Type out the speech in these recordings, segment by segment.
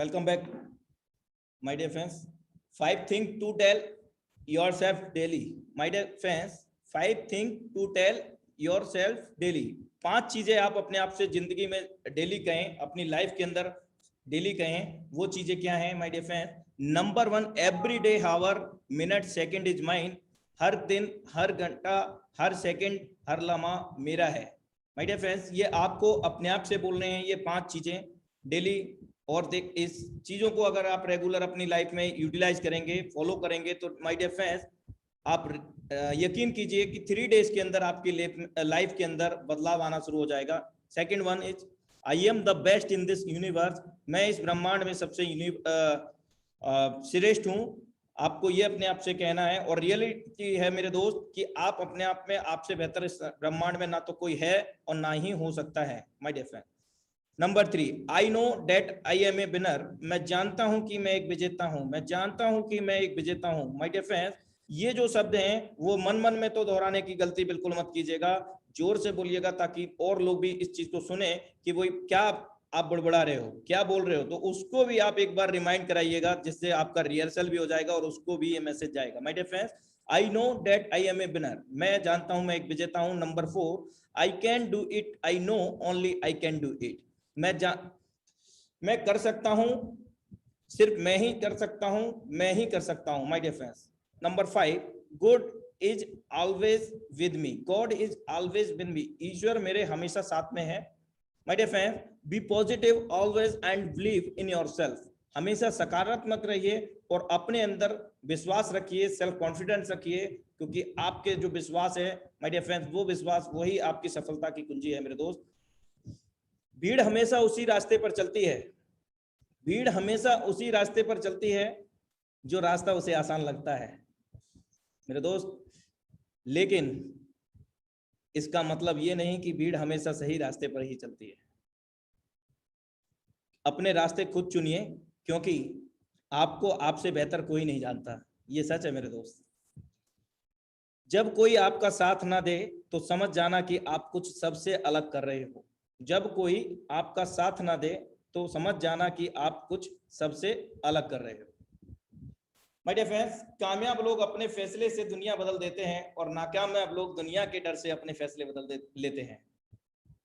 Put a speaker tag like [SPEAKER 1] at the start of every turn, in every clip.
[SPEAKER 1] Welcome back, my dear friends. 5 things to tell yourself daily. My dear friends, 5 things to tell yourself daily. 5 चीजें आप अपने आप से जिंदगी में डेली कहें, अपनी लाइफ के अंदर डेली कहें. वो चीजें क्या हैं, my dear friends? Number 1, every day, hour, minute, second is mine. हर दिन, हर घंटा, हर सेकेंड, हर लम्हा मेरा है. माय डियर फ्रेंड्स, ये आपको अपने आप से बोलने हैं ये 5 चीजें डेली. और देख, इस चीजों को अगर आप रेगुलर अपनी लाइफ में यूटिलाइज करेंगे, फॉलो करेंगे, तो माय डियर फ्रेंड्स आप यकीन कीजिए कि 3 डेज के अंदर आपकी लाइफ के अंदर बदलाव आना शुरू हो जाएगा. Second one is, I am the best in this universe. मैं इस ब्रह्मांड में सबसे श्रेष्ठ हूँ. आपको ये अपने आप से कहना है. और रियलिटी है मेरे दोस्त कि आप अपने आप में आपसे बेहतर इस ब्रह्मांड में ना तो कोई है और ना ही हो सकता है, my dear friend. Number 3, I know that I am a winner. मैं जानता हूं कि मैं एक विजेता हूं. मैं जानता हूं कि मैं एक विजेता हूं. माय डियर फ्रेंड्स, ये जो शब्द हैं वो मन मन में तो दोहराने की गलती बिल्कुल मत कीजिएगा. जोर से बोलिएगा ताकि और लोग भी इस चीज को सुने कि वो क्या आप बड़बड़ा रहे हो, क्या बोल रहे हो. तो उसको भी आप एक बार रिमाइंड कराइएगा, जिससे आपका रिहर्सल भी हो जाएगा और उसको भी ये मैसेज जाएगा. My dear friends, I know that I am a winner. मैं जानता हूं मैं एक विजेता हूं. Number 4, I can do it. I know only I can do it. मैं कर सकता हूं, सिर्फ मैं ही कर सकता हूं, मैं ही कर सकता हूं. My dear friends. Number 5, good is always with me. God is always with me. ईश्वर मेरे हमेशा साथ में है. My dear friends, be positive always and believe in yourself. हमेशा सकारात्मक रहिए और अपने अंदर विश्वास रखिए, सेल्फ कॉन्फिडेंस रखिए, क्योंकि आपके जो विश्वास है माय डियर फ्रेंड्स, वो विश्वास वही आपकी सफलता की कुंजी है मेरे दोस्त. भीड़ हमेशा उसी रास्ते पर चलती है. भीड़ हमेशा उसी रास्ते पर चलती है जो रास्ता उसे आसान लगता है मेरे दोस्त. लेकिन इसका मतलब ये नहीं कि भीड़ हमेशा सही रास्ते पर ही चलती है. अपने रास्ते खुद चुनिए, क्योंकि आपको आपसे बेहतर कोई नहीं जानता. ये सच है मेरे दोस्त. जब कोई आपका साथ ना दे तो समझ जाना कि आप कुछ सबसे अलग कर रहे हो. जब कोई आपका साथ ना दे तो समझ जाना कि आप कुछ सबसे अलग कर रहे हो. माय डियर फ्रेंड्स, कामयाब लोग अपने फैसले से दुनिया बदल देते हैं और नाकामयाब लोग दुनिया के डर से अपने फैसले लेते हैं.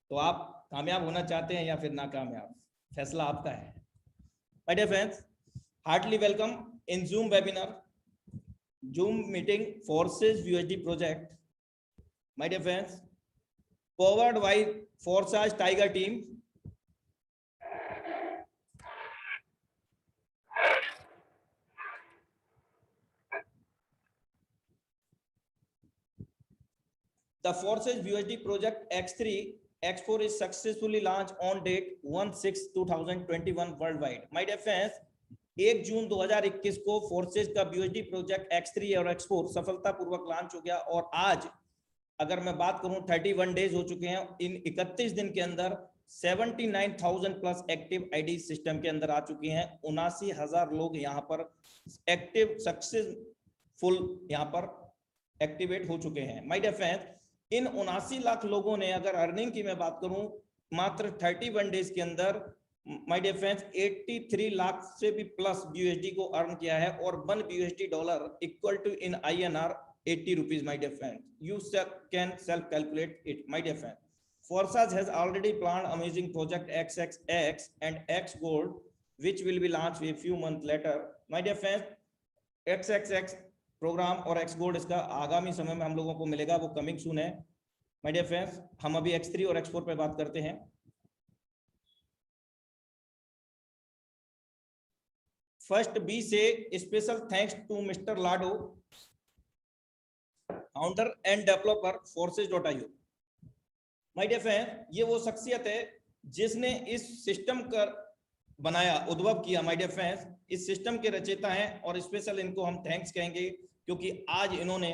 [SPEAKER 1] तो आप कामयाब होना चाहते हैं या फिर नाकामयाब, फैसला आपका है. My dear friends, heartly welcome in Zoom webinar, Zoom meeting Forsage USD project. My dear friends, powered by Forsage Tiger team. The Forsage USD project X3 X4 is successfully launched on date 1/6/2021 worldwide. My dear friends, 1 जून 2021 को forces का BUSD project X3 और X4 सफलतापूर्वक launch हो गया. और आज अगर मैं बात करूं 31 डेज हो चुके हैं. इन 31 दिन के अंदर 79,000 प्लस एक्टिव आईडी सिस्टम के अंदर आ चुकी हैं. 79,000 लोग यहाँ पर एक्टिव सक्सेसफुल यहाँ पर एक्टिवेट हो चुके हैं. माय डियर फ्रेंड्स, इन 79 लाख लोगों ने, अगर अर्निंग की मैं बात करूं, मात्र 31 डेज के अंदर माय डियर फ्रेंड्स 83 लाख से भी प्लस BUSD को अर्न किया है. और 1 BUSD dollar equal to in INR 80 rupees. My dear friend, you can self calculate it. My dear friend, Forsage has already planned amazing project XXX and X Gold, which will be launched a few months later. My dear friend, XXX programme और X Gold इसका आगामी समय में हम लोगों को मिलेगा, वो कमिंग सून है. My dear friends, हम अभी X3 और X4 पे बात करते हैं. फर्स्ट बी से special thanks to mister Lado, founder and developer Forsage.io. My dear friend, ये वो शख्सियत है जिसने इस सिस्टम का बनाया, उद्भव किया. माय डियर फ्रेंड्स, इस सिस्टम के रचयिता हैं और स्पेशल इनको हम थैंक्स कहेंगे, क्योंकि आज इन्होंने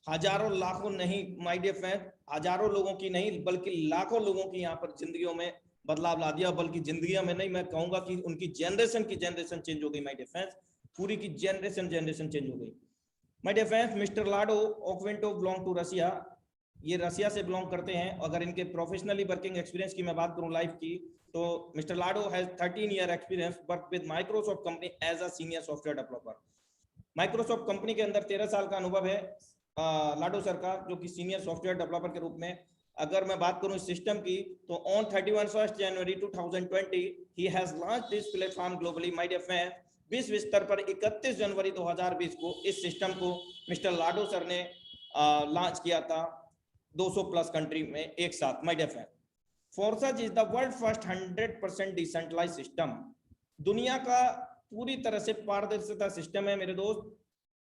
[SPEAKER 1] हजारों लाखों नहीं, माय डियर फ्रेंड, हजारों लोगों की नहीं बल्कि लाखों लोगों की यहाँ पर जिंदगियों में बदलाव ला दिया. बल्कि जिंदगियों में नहीं, मैं कहूंगा कि उनकी जनरेशन की जनरेशन चेंज हो गई. माय डियर फ्रेंड्स, पूरी की जनरेशन चेंज हो गई. My dear friends, Mr. Lado Okvento belong to Russia. ये रसिया से बिलोंग करते हैं। अगर इनके प्रोफेशनली वर्किंग एक्सपीरियंस की मैं बात करूं लाइफ की, तो mister Lado has 13 year experience work with Microsoft company as a senior software developer. Microsoft company के अंदर 13 साल का अनुभव है लाडो सर का, जो कि सीनियर सॉफ्टवेयर डेवलपर के रूप में। अगर मैं बात करूं इस सिस्टम की, तो ऑन 31 जनवरी 2020 ही has launch this platform globally. My dear friends, विश्व स्तर पर 31 जनवरी 2020 को इस सिस्टम को मिस्टर लाडो सर ने लॉन्च किया था 200 प्लस कंट्री में एक साथ। My dear friend, Forsage is the world first 100% decentralised system. दुनिया का पूरी तरह से पारदर्शिता सिस्टम है मेरे दोस्त,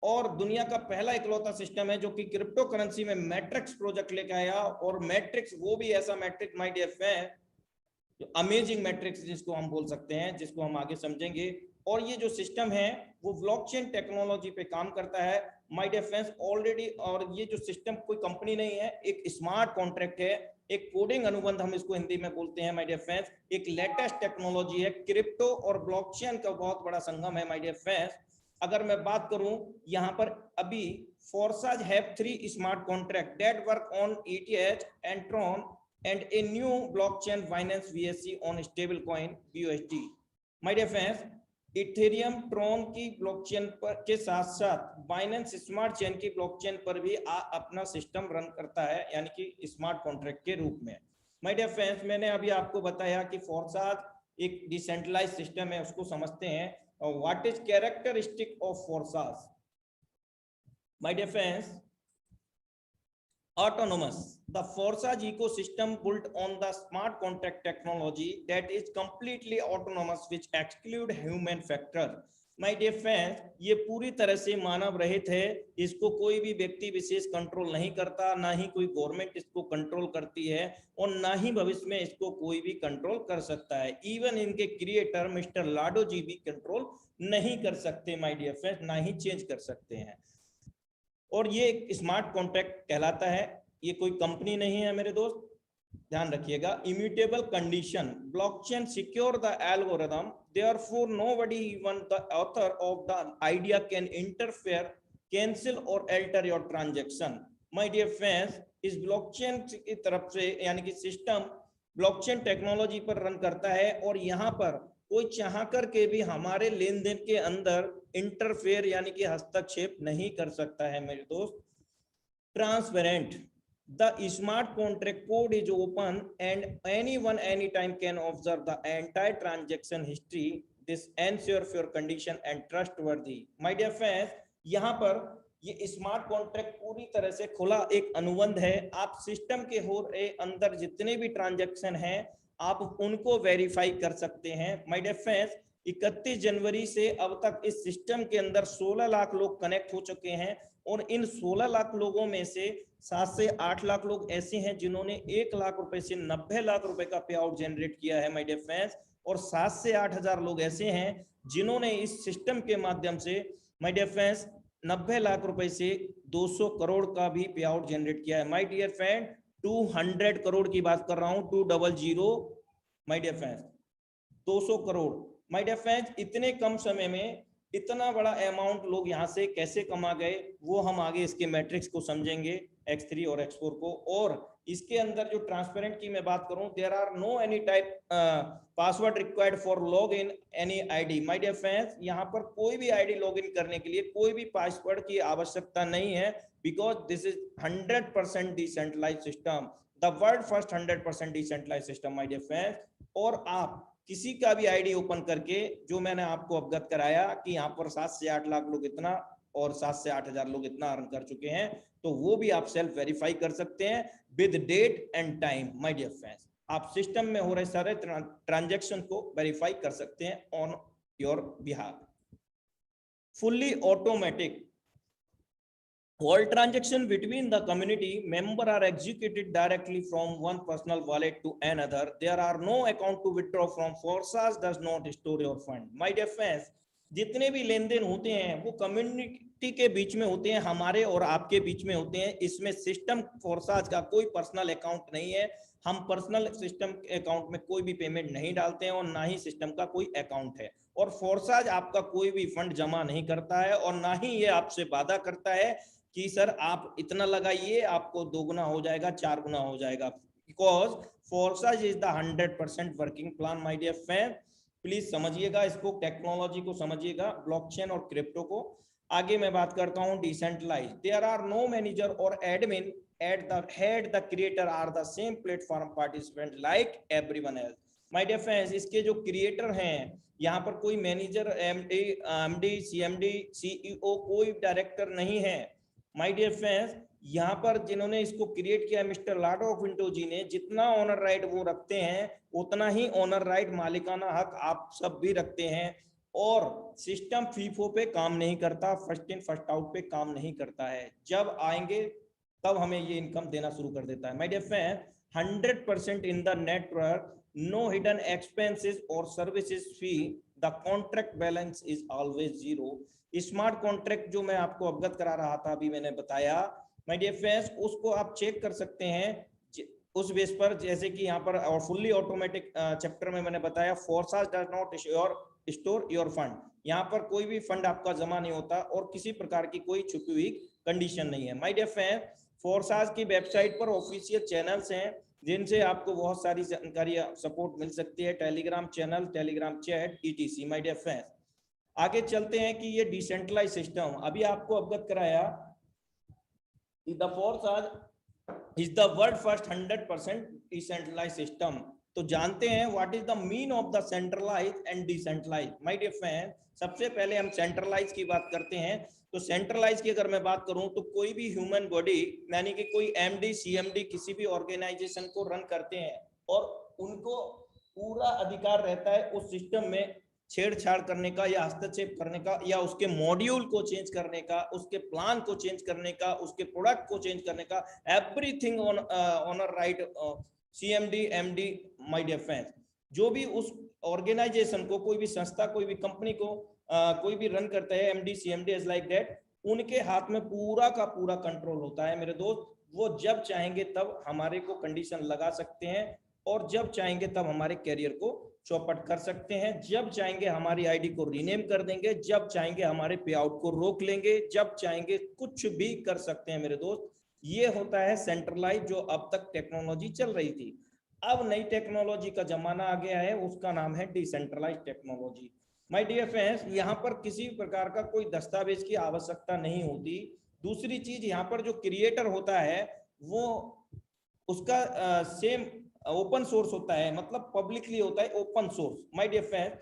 [SPEAKER 1] और दुनिया का पहला इकलौता सिस्टम है जो कि क्रिप्टो करेंसी में मैट्रिक्स प्रोजेक्ट लेके आया। और मैट्रिक्स वो भी ऐसा matrix my dear friend, amazing matrix जिसको हम बोल सकते हैं, जिसको हम आगे समझेंगे। और ये जो सिस्टम है वो ब्लॉकचेन टेक्नोलॉजी पे काम करता है माय डियर फ्रेंड्स ऑलरेडी। और ये जो सिस्टम कोई कंपनी नहीं है, एक स्मार्ट कॉन्ट्रैक्ट है, एक कोडिंग अनुबंध हम इसको हिंदी में बोलते हैं माय डियर फ्रेंड्स। एक लेटेस्ट टेक्नोलॉजी है, क्रिप्टो और ब्लॉकचेन का बहुत बड़ा संगम है माय डियर फ्रेंड्स। अगर मैं बात करूं यहाँ पर, अभी Forsage have 3 smart contract that work on ETH and Tron and a new blockchain Binance VSC on stable coin BUSD। My dear friends, Ethereum Tron की ब्लॉकचेन पर के साथ साथ बाइनेंस स्मार्ट चेन की ब्लॉकचेन पर भी अपना सिस्टम रन करता है, यानी कि स्मार्ट कॉन्ट्रैक्ट के रूप में। माय डियर फ्रेंड्स, मैंने अभी आपको बताया कि फोर्साज एक डिसेंट्रलाइज सिस्टम है, उसको समझते हैं। What is characteristic of Forsage? My dear friends, autonomous. The Forsage ecosystem built on the smart contract technology that is completely autonomous, which exclude human factor. My dear friends, ये पूरी तरह से मानव रहित है, इसको कोई भी व्यक्ति विशेष कंट्रोल नहीं करता, ना ही कोई गवर्नमेंट इसको कंट्रोल करती है, और ना ही भविष्य में इसको कोई भी कंट्रोल कर सकता है। इवन इनके क्रिएटर मिस्टर लाडो जी भी कंट्रोल नहीं कर सकते माय डियर फ्रेंड्स, ना ही चेंज कर सकते हैं। और ये एक स्मार्ट कॉन्ट्रैक्ट कहलाता है, ये कोई कंपनी नहीं है मेरे दोस्त, ध्यान रखिएगा। Immutable condition, blockchain secure the algorithm, therefore nobody even the author of the idea can interfere, cancel और alter your transaction. My dear friends, इस ब्लॉकचेन की तरफ से, यानी कि सिस्टम ब्लॉकचेन टेक्नोलॉजी पर रन करता है, और यहाँ पर कोई चाह करके भी हमारे लेन देन के अंदर इंटरफेयर यानी कि हस्तक्षेप नहीं कर सकता है मेरे दोस्त। Transparent, the smart contract code is open and anyone anytime can observe the entire transaction history, this ensure your condition and trustworthy. My dear friends, यहाँ पर ये स्मार्ट कॉन्ट्रैक्ट पूरी तरह से खुला एक अनुबंध है। आप सिस्टम के हो रहे अंदर जितने भी ट्रांजैक्शन हैं आप उनको वेरीफाई कर सकते हैं। माय डियर फ्रेंड्स, 31 जनवरी से अब तक इस सिस्टम के अंदर 16 लाख लोग कनेक्ट हो चुके हैं, और इन 16 लाख लोगों में से 7 से 8 लाख लोग ऐसे हैं जिन्होंने 1 लाख रुपए से 90 लाख रुपए का पे आउट जनरेट किया है माय डियर फ्रेंड्स, और 7 से 8 हजार लोग ऐसे हैं जिन्होंने इस सिस्टम के माध्यम से माय डियर फ्रेंड्स 90 लाख रुपए से 200 करोड़ का भी पे आउट जनरेट किया है। माय डियर फ्रेंड, 200 करोड़ की बात कर रहा हूं, 200 my dear friends, 200 crore. My dear friends, इतने कम समय में इतना बड़ा अमाउंट लोग यहाँ से कैसे कमा गए, वो हम आगे इसके मैट्रिक्स को समझेंगे, X3 और X4 को। और इसके अंदर जो ट्रांसपेरेंट की मैं बात करूं, there are no any type password required for log in any ID. My dear friends, यहाँ पर कोई भी आईडी लॉग इन करने के लिए कोई भी पासवर्ड की आवश्यकता नहीं है, because this is 100% decentralised system, the world first 100% decentralised system my dear friends. और आप किसी का भी आईडी ओपन करके, जो मैंने आपको अवगत कराया कि यहाँ पर 7 से 8 लाख लोग इतना और 7 से 8 हजार लोग इतना अर्न कर चुके हैं, तो वो भी आप सेल्फ वेरीफाई कर सकते हैं with date and time. My dear friends, आप सिस्टम में हो रहे सारे ट्रांजैक्शन को वेरीफाई कर सकते हैं on your behalf. Fully automatic, all transaction between the community member are executed directly from one personal wallet to another. There are no account to withdraw from. Forsage does not store your fund. My dear friends, जितने भी लेन then होते हैं वो community के बीच में होते हैं, हमारे और आपके बीच में होते हैं। इसमें सिस्टम फोर्साज का कोई पर्सनल अकाउंट नहीं है, हम पर्सनल सिस्टम अकाउंट में कोई भी पेमेंट नहीं डालते हैं, और ना ही सिस्टम का कोई अकाउंट है। और फोर्साज आपका कोई भी फंड जमा नहीं करता है, और ना ही ये आपसे वादा करता है कि सर आप इतना लगाइए, आपको 2 गुना हो जाएगा, 4 गुना हो जाएगा, because Forsage is the 100% working plan my dear friend. Please समझिएगा इसको, टेक्नोलॉजी को समझिएगा, ब्लॉकचेन और क्रिप्टो को। आगे मैं बात करता हूं decentralise. There are no manager और admin at the head, the creator are the same platform participant like everyone else. My dear friends, इसके जो क्रिएटर हैं, यहाँ पर कोई मैनेजर, एमडी, सीएमडी, सीईओ, कोई डायरेक्टर नहीं है। माय डियर फ्रेंड्स, यहाँ पर जिन्होंने इसको क्रिएट किया मिस्टर लाडो विंटो जी ने, जितना ऑनर राइट वो रखते हैं उतना ही ऑनर राइट, मालिकाना हक आप सब भी रखते हैं। और सिस्टम फीफो पे काम नहीं करता, फर्स्ट इन फर्स्ट आउट पे काम नहीं करता है। जब आएंगे तब हमें ये इनकम देना शुरू कर देता है। My dear friend, 100% in the network, no hidden expenses और services fee, the contract balance is always zero. Smart contract जो मैं आपको अवगत करा रहा था, अभी मैंने बताया माय डियर फ्रेंड्स, उसको आप चेक कर सकते हैं उस बेस पर, जैसे कि यहाँ पर और फुल्ली ऑटोमेटिक चैप्टर में मैंने बताया, Forsage does not store your fund. यहाँ पर कोई भी फंड आपका जमा नहीं होता और किसी प्रकार की कोई छुपी हुई कंडीशन नहीं है। माय डियर फ्रेंड, फोर्साज की वेबसाइट पर ऑफिशियल चैनल्स हैं जिनसे आपको बहुत सारी जानकारी सपोर्ट मिल सकती है, Telegram channel, Telegram chat, ETC. My dear friends, आगे चलते हैं कि ये डिसेंट्रलाइज सिस्टम अभी आपको अवगत कराया, the Forsage is the world first 100% decentralise system. तो जानते हैं what is the mean of the centralise and decentralise. My dear friend, सबसे पहले हम सेंट्रलाइज की बात करते हैं। तो सेंट्रलाइज की अगर मैं बात करूं तो कोई भी ह्यूमन बॉडी, यानी कि कोई एमडी, सीएमडी किसी भी ऑर्गेनाइजेशन को रन करते हैं और उनको पूरा अधिकार रहता है उस सिस्टम में छेड़छाड़ करने का या हस्तक्षेप करने का, या उसके मॉड्यूल को चेंज करने का, उसके प्लान को चेंज करने का, उसके प्रोडक्ट को चेंज करने का, everything on right CMD, MD. My dear friends, जो भी उस ऑर्गेनाइजेशन को, कोई भी संस्था, कोई भी कंपनी को कोई भी रन करता है, MD, CMD is like that, उनके हाथ में पूरा का पूरा कंट्रोल होता है मेरे दोस्त। वो जब चाहेंगे तब हमारे को कंडीशन लगा सकते हैं और जब चाहेंगे तब हमारे कैरियर को चौपट कर सकते हैं, जब चाहेंगे हमारी आईडी को रीनेम कर देंगे, जब चाहेंगे हमारे पे आउट को रोक लेंगे, जब चाहेंगे कुछ भी कर सकते हैं मेरे दोस्त। ये होता है सेंट्रलाइज, जो अब तक टेक्नोलॉजी चल रही थी। अब नई टेक्नोलॉजी का जमाना आ गया है, उसका नाम है decentralise technology. My dear friends, यहाँ पर किसी प्रकार का कोई दस्तावेज की आवश्यकता नहीं होती। दूसरी चीज, यहाँ पर जो क्रिएटर होता है वो उसका सेम ओपन सोर्स होता है, मतलब पब्लिकली होता है, open source. My dear friends,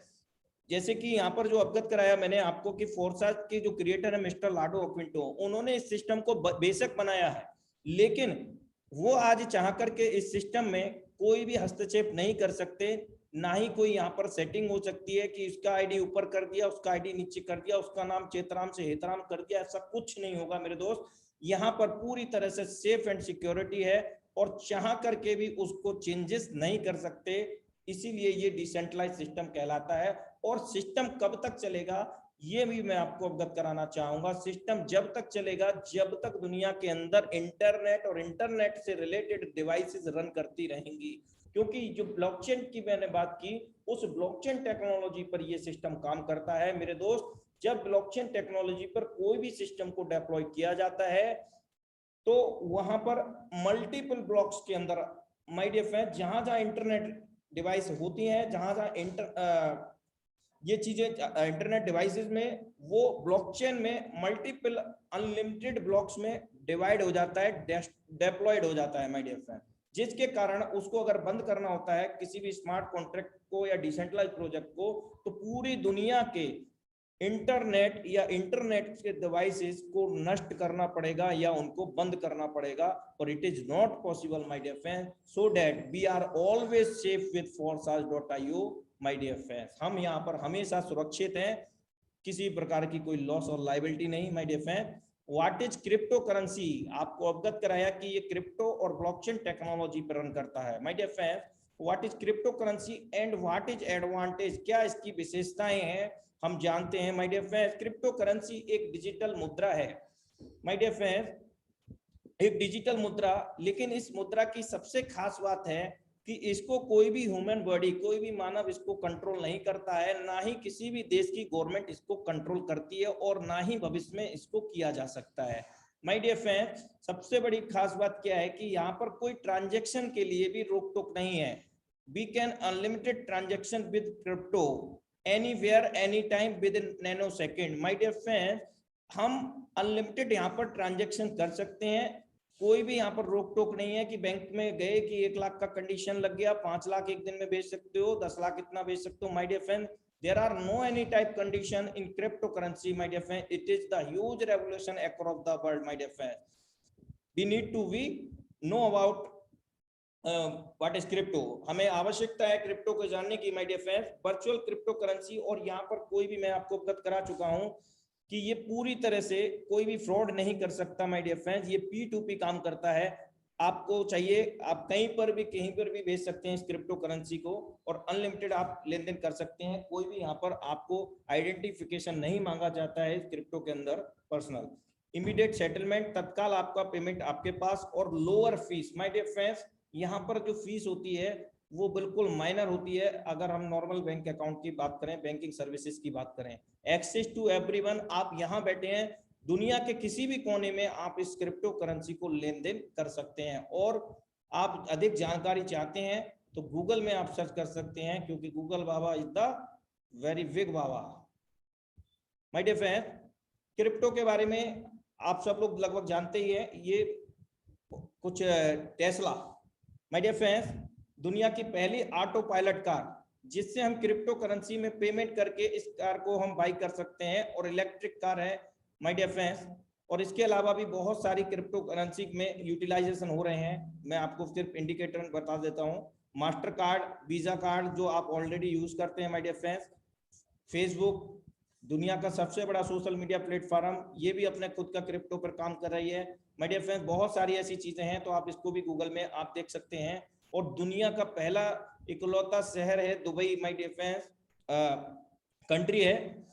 [SPEAKER 1] जैसे कि यहाँ पर जो अवगत कराया मैंने आपको कि फोर्साज के जो क्रिएटर है मिस्टर लाडो अक्विंटो, उन्होंने इस सिस्टम को बेशक बनाया है, लेकिन वो आज चाह करके इस सिस्टम में कोई भी हस्तक्षेप नहीं कर सकते। ना ही कोई यहाँ पर सेटिंग हो सकती है कि इसका आईडी ऊपर कर दिया, उसका आईडी नीचे कर दिया, उसका नाम चेतराम से हेतराम कर दिया, ऐसा कुछ नहीं होगा मेरे दोस्त। यहाँ पर पूरी तरह से सेफ एंड सिक्योरिटी है और चाह करके भी उसको चेंजेस नहीं कर सकते, इसीलिए ये डिसेंट्रलाइज सिस्टम कहलाता है। और सिस्टम कब तक चलेगा ये भी मैं आपको अवगत कराना चाहूंगा। सिस्टम जब तक चलेगा जब तक दुनिया के अंदर इंटरनेट और इंटरनेट से रिलेटेड डिवाइसेस रन करती रहेंगी, क्योंकि जो ब्लॉकचेन की मैंने बात की, उस ब्लॉकचेन टेक्नोलॉजी पर ये सिस्टम काम करता है मेरे दोस्त। जब ब्लॉकचेन टेक्नोलॉजी पर कोई भी सिस्टम को डिप्लॉय किया जाता है तो वहां पर मल्टीपल ब्लॉक्स के अंदर, माय डियर फ्रेंड, जहां जहां इंटरनेट डिवाइस होती हैं, जहां जहां ये चीजें इंटरनेट डिवाइसेस में, वो ब्लॉकचेन में मल्टीपल अनलिमिटेड ब्लॉक्स में डिवाइड हो जाता है, डिप्लॉयड हो जाता है माय डियर फ्रेंड, जिसके कारण उसको अगर बंद करना होता है किसी भी स्मार्ट कॉन्ट्रैक्ट को या डिसेंट्रलाइज प्रोजेक्ट को, तो पूरी दुनिया के इंटरनेट या इंटरनेट के डिवाइसेस को नष्ट करना पड़ेगा या उनको बंद करना पड़ेगा। और it is not possible my dear friends, so that we are always safe with forsage.io। My dear friends, हम यहाँ पर हमेशा सुरक्षित हैं, किसी प्रकार की कोई लॉस और लाइबिलिटी नहीं। My dear friend, what is crypto currency, आपको अवगत कराया कि ये क्रिप्टो और ब्लॉकचेन टेक्नोलॉजी पर रन करता है। My dear friend, what is crypto currency and what is advantage, क्या इसकी विशेषताएं हैं हम जानते हैं। My dear friends, crypto currency एक डिजिटल मुद्रा है। माय डियर फ्रेंड्स, एक डिजिटल मुद्रा, लेकिन इस मुद्रा की सबसे खास बात है कि इसको कोई भी ह्यूमन बॉडी, कोई भी मानव इसको कंट्रोल नहीं करता है, ना ही किसी भी देश की गवर्नमेंट इसको कंट्रोल करती है और ना ही भविष्य में इसको किया जा सकता है। माय डियर फ्रेंड्स, सबसे बड़ी खास बात क्या है कि यहाँ पर कोई ट्रांजैक्शन के लिए भी रोक टोक नहीं है। We can unlimited transaction with crypto anywhere any time within nano second. My dear friends, हम अनलिमिटेड यहाँ पर ट्रांजैक्शन कर सकते हैं, कोई भी यहाँ पर रोक टोक नहीं है कि बैंक में गए कि 1 लाख का कंडीशन लग गया, 5 लाख एक दिन में बेच सकते हो, 10 लाख इतना बेच सकते हो। My dear friend, there are no any type condition in cryptocurrency, my dear friend. It is the huge revolution across the world, my dear friend. We need to know about what is crypto. हमें आवश्यकता है crypto को जानने की, my dear friend. Virtual crypto currency, और यहाँ पर कोई भी मैं आपको अवगत करा चुका हूँ कि ये पूरी तरह से कोई भी फ्रॉड नहीं कर सकता, my dear friends. ये P2P काम करता है। आपको चाहिए आप कहीं पर भी भेज सकते हैं इस क्रिप्टो करेंसी को, और अनलिमिटेड आप लेन देन कर सकते हैं। कोई भी यहाँ पर आपको आइडेंटिफिकेशन नहीं मांगा जाता है इस क्रिप्टो के अंदर। पर्सनल इमीडिएट सेटलमेंट, तत्काल आपका पेमेंट आपके पास, और lower fees. My dear friends, यहाँ पर जो फीस होती है वो बिल्कुल माइनर होती है अगर हम नॉर्मल बैंक अकाउंट की बात करें, बैंकिंग सर्विसेज की बात करें। एक्सेस टू एवरीवन, आप यहाँ बैठे हैं, दुनिया के किसी भी कोने में आप इस क्रिप्टो करेंसी को लेन देन कर सकते हैं। और आप अधिक जानकारी चाहते हैं तो गूगल में आप सर्च कर सकते हैं, क्योंकि Google baba is the very big baba. My dear friend, crypto के बारे में आप सब लोग लगभग जानते ही हैं। ये कुछ टेस्ला, माय डियर फ्रेंड्स, दुनिया की पहली ऑटो पायलट कार, जिससे हम क्रिप्टो करेंसी में पेमेंट करके इस कार को हम बाई कर सकते हैं, और इलेक्ट्रिक कार है, माय डियर फ्रेंड्स। और इसके अलावा भी बहुत सारी क्रिप्टो करेंसी में यूटिलाइजेशन हो रहे हैं। मैं आपको सिर्फ इंडिकेटर बता देता हूं। मास्टर कार्ड, वीजा कार्ड जो आप ऑलरेडी यूज करते हैं, माय डियर फ्रेंड्स। फेसबुक, दुनिया का सबसे बड़ा सोशल मीडिया प्लेटफॉर्म, ये भी अपने खुद का क्रिप्टो पर काम कर रही है, माय डियर फ्रेंड्स। बहुत सारी ऐसी चीजें हैं, तो आप इसको भी गूगल में आप देख सकते हैं। और दुनिया का पहला इकलौता शहर है Dubai, my dear friends, country है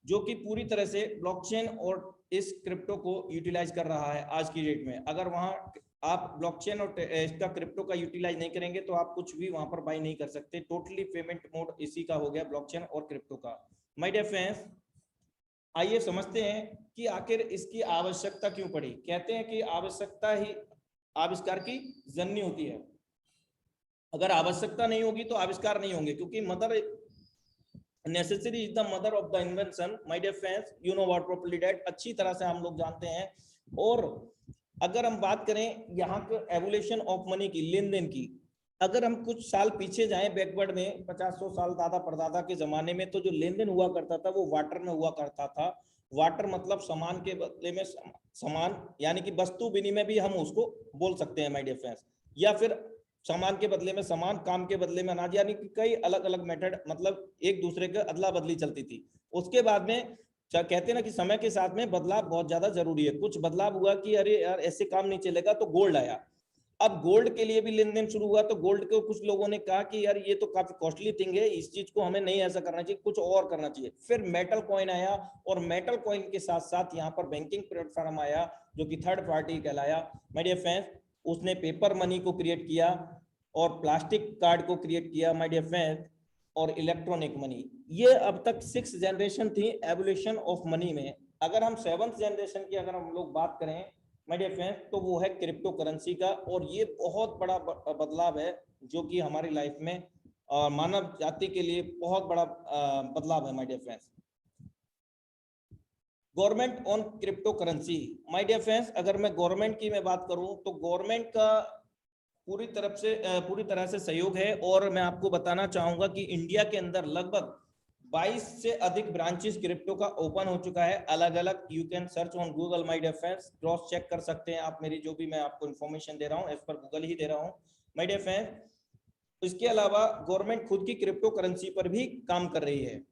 [SPEAKER 1] जो कि पूरी तरह से ब्लॉकचेन और इस क्रिप्टो को यूटिलाइज कर रहा है आज की डेट में। अगर वहां आप ब्लॉकचेन और इसका क्रिप्टो का यूटिलाइज नहीं करेंगे तो आप कुछ भी वहां पर बाय नहीं कर सकते। टोटली पेमेंट मोड इसी का हो गया, ब्लॉकचेन और क्रिप्टो का। माय डियर फ्रेंड्स, आइए समझते हैं कि आखिर इसकी आवश्यकता क्यों पड़ी। कहते हैं कि आवश्यकता ही आविष्कार की जननी होती है। अगर आवश्यकता नहीं होगी तो आविष्कार नहीं होंगे, क्योंकि mother necessity is the mother of the invention, my dear friends, you know what properly that, अच्छी तरह से हम लोग जानते हैं। और अगर हम बात करें यहाँ के एवोल्यूशन ऑफ मनी की, लेन देन की, अगर हम कुछ साल पीछे जाएं बैकवर्ड में, 50-100 साल दादा परदादा के जमाने में, तो जो लेन देन हुआ करता था वो वाटर में हुआ करता था। वाटर मतलब सामान के बदले में सामान, यानी कि वस्तु विनिमय भी हम उसको बोल सकते हैं, माय डियर फ्रेंड्स। या फिर सामान के बदले में सामान, काम के बदले में अनाज, यानी कि कई अलग अलग मेथड, मतलब एक दूसरे के अदला बदली चलती थी। उसके बाद में कहते हैं ना कि समय के साथ में बदलाव बहुत ज्यादा जरूरी है। कुछ बदलाव हुआ कि अरे यार ऐसे काम नहीं चलेगा, तो गोल्ड आया। अब गोल्ड के लिए भी लेन देन शुरू हुआ, तो गोल्ड को कुछ लोगों ने कहा कि यार ये तो काफी कॉस्टली थिंग है, इस चीज को हमें नहीं ऐसा करना चाहिए, कुछ और करना चाहिए। फिर मेटल कॉइन आया, और मेटल कॉइन के साथ साथ यहाँ पर बैंकिंग प्लेटफॉर्म आया जो कि थर्ड पार्टी कहलाया, माय डियर फ्रेंड्स। उसने पेपर मनी को क्रिएट किया और प्लास्टिक कार्ड को क्रिएट किया, माय डियर फ्रेंड्स, और इलेक्ट्रॉनिक मनी। ये अब तक 6 जनरेशन थी एवोल्यूशन ऑफ मनी में। अगर हम 7th जनरेशन की अगर हम लोग बात करें, माय डियर फ्रेंड्स, तो वो है क्रिप्टो करेंसी का। और ये बहुत बड़ा बदलाव है जो कि हमारी लाइफ में और मानव जाति के लिए बहुत बड़ा बदलाव है, my dear friends. Government on crypto currency, my dear friends, अगर मैं गवर्नमेंट की मैं बात करूं तो गवर्नमेंट का पूरी तरह से सहयोग है। और मैं आपको बताना चाहूंगा कि इंडिया के अंदर लगभग 22 से अधिक ब्रांचेस क्रिप्टो का ओपन हो चुका है, अलग अलग। You can search on Google, my dear friends, cross check कर सकते हैं आप मेरी जो भी मैं आपको इन्फॉर्मेशन दे रहा हूँ एज पर गूगल ही दे रहा हूँ, माय डियर फ्रेंड्स। इसके अलावा गवर्नमेंट खुद की क्रिप्टो करेंसी पर भी काम कर रही है,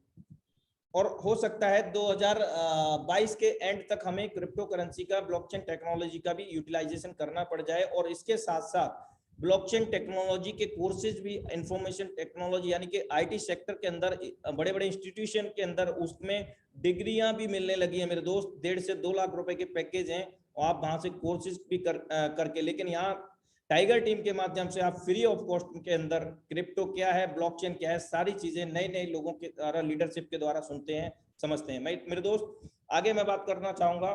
[SPEAKER 1] और हो सकता है 2022 के एंड तक हमें क्रिप्टो करेंसी का, ब्लॉकचेन टेक्नोलॉजी का भी यूटिलाइजेशन करना पड़ जाए। और इसके साथ साथ ब्लॉकचेन टेक्नोलॉजी के कोर्सेज भी, इंफॉर्मेशन टेक्नोलॉजी यानी कि आईटी सेक्टर के अंदर बड़े बड़े इंस्टीट्यूशन के अंदर उसमें डिग्रियां भी मिलने लगी है मेरे दोस्त। 1.5 से 2 लाख रुपए के पैकेज हैं, और आप वहां से कोर्सेज भी करके, लेकिन यहाँ टाइगर टीम के माध्यम से आप फ्री ऑफ कॉस्ट के अंदर क्रिप्टो क्या है, ब्लॉकचेन क्या है, सारी चीजें नए नए लोगों के द्वारा, लीडरशिप के द्वारा सुनते हैं, समझते हैं। मेरे दोस्त, आगे मैं बात करना चाहूंगा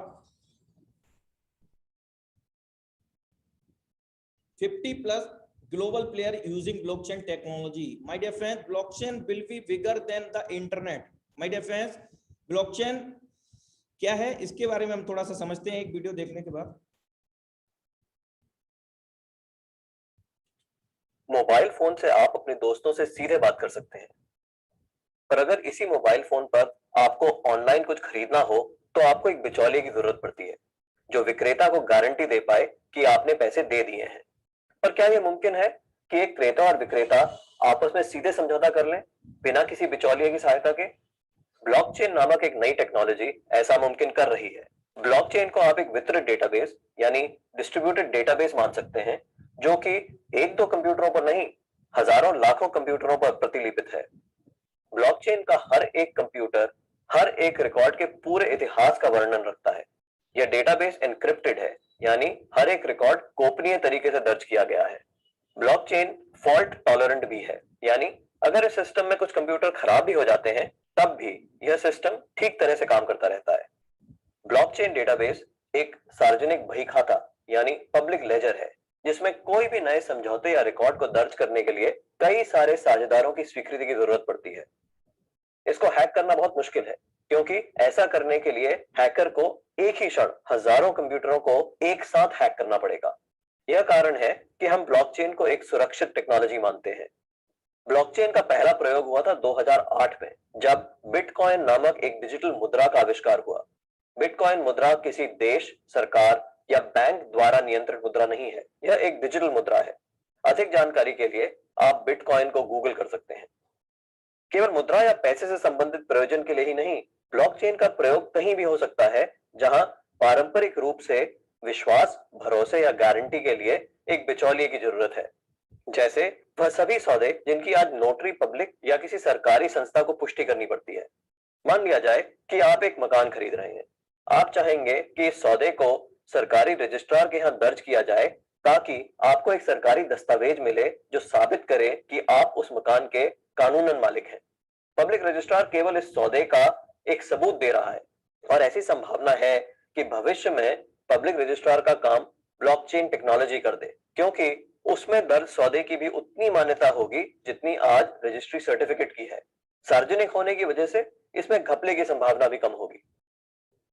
[SPEAKER 1] 50 plus global player using blockchain technology. My dear friends, blockchain will be bigger than the internet. My dear friends, blockchain क्या है इसके बारे में हम थोड़ा सा समझते हैं एक वीडियो देखने के बाद।
[SPEAKER 2] मोबाइल फोन से आप अपने दोस्तों से सीधे बात कर सकते हैं, पर अगर इसी मोबाइल फोन पर आपको ऑनलाइन कुछ खरीदना हो तो आपको एक बिचौलिए की जरूरत पड़ती है जो विक्रेता को गारंटी दे पाए कि आपने पैसे दे दिए हैं। पर क्या यह मुमकिन है कि एक क्रेता और विक्रेता आपस में सीधे समझौता कर लें बिना किसी बिचौलिए की सहायता के? ब्लॉकचेन नामक एक नई टेक्नोलॉजी ऐसा मुमकिन कर रही है। ब्लॉकचेन को आप एक वितरित डेटाबेस यानी डिस्ट्रीब्यूटेड डेटाबेस मान सकते हैं जो कि एक दो कंप्यूटरों पर नहीं, हजारों लाखों कंप्यूटरों पर प्रतिलिपित है। ब्लॉकचेन का हर एक कंप्यूटर हर एक रिकॉर्ड के पूरे इतिहास का वर्णन रखता है। यह डेटाबेस एन्क्रिप्टेड है, यानी हर एक रिकॉर्ड गोपनीय तरीके से दर्ज किया गया है। ब्लॉकचेन फॉल्ट टॉलरेंट भी है, यानी अगर इस सिस्टम में कुछ कंप्यूटर खराब भी हो जाते हैं तब भी यह सिस्टम ठीक तरह से काम करता रहता है। ब्लॉकचेन डेटाबेस एक सार्वजनिक बही खाता यानी पब्लिक लेजर है जिसमें कोई भी नए समझौते या रिकॉर्ड को दर्ज करने के लिए कई सारे साझेदारों की स्वीकृति की जरूरत पड़ती है। इसको हैक करना बहुत मुश्किल है क्योंकि ऐसा करने के लिए हैकर को एक ही क्षण हजारों कंप्यूटरों को एक साथ हैक करना पड़ेगा। यह कारण है कि हम ब्लॉकचेन को एक सुरक्षित टेक्नोलॉजी मानते हैं। ब्लॉकचेन का पहला प्रयोग हुआ था 2008 में जब बिटकॉइन नामक एक डिजिटल मुद्रा का आविष्कार हुआ। बिटकॉइन मुद्रा किसी देश, सरकार या बैंक द्वारा नियंत्रित मुद्रा नहीं है, यह एक डिजिटल मुद्रा है। अधिक जानकारी के लिए आप बिटकॉइन को गूगल कर सकते हैं। केवल मुद्रा या पैसे से संबंधित प्रयोजन के लिए ही नहीं, ब्लॉकचेन का प्रयोग कहीं भी हो सकता है जहां पारंपरिक रूप से विश्वास, भरोसे या गारंटी के लिए एक बिचौलिए की जरूरत है। जैसे वह सभी सौदे जिनकी आज नोटरी पब्लिक या किसी सरकारी संस्था को पुष्टि करनी पड़ती है। मान लिया जाए कि आप एक मकान खरीद रहे हैं। आप चाहेंगे कि इस सौदे को सरकारी रजिस्ट्रार के यहाँ दर्ज किया जाए ताकि आपको एक सरकारी दस्तावेज मिले जो साबित करे कि आप उस मकान के कानूनन मालिक हैं। पब्लिक रजिस्ट्रार केवल इस सौदे का एक सबूत दे रहा है और ऐसी संभावना है कि भविष्य में पब्लिक रजिस्ट्रार का काम ब्लॉकचेन टेक्नोलॉजी कर दे क्योंकि उसमें दर्ज सौदे की भी उतनी मान्यता होगी जितनी आज रजिस्ट्री सर्टिफिकेट की है। सार्वजनिक होने की वजह से इसमें घपले की संभावना भी कम होगी।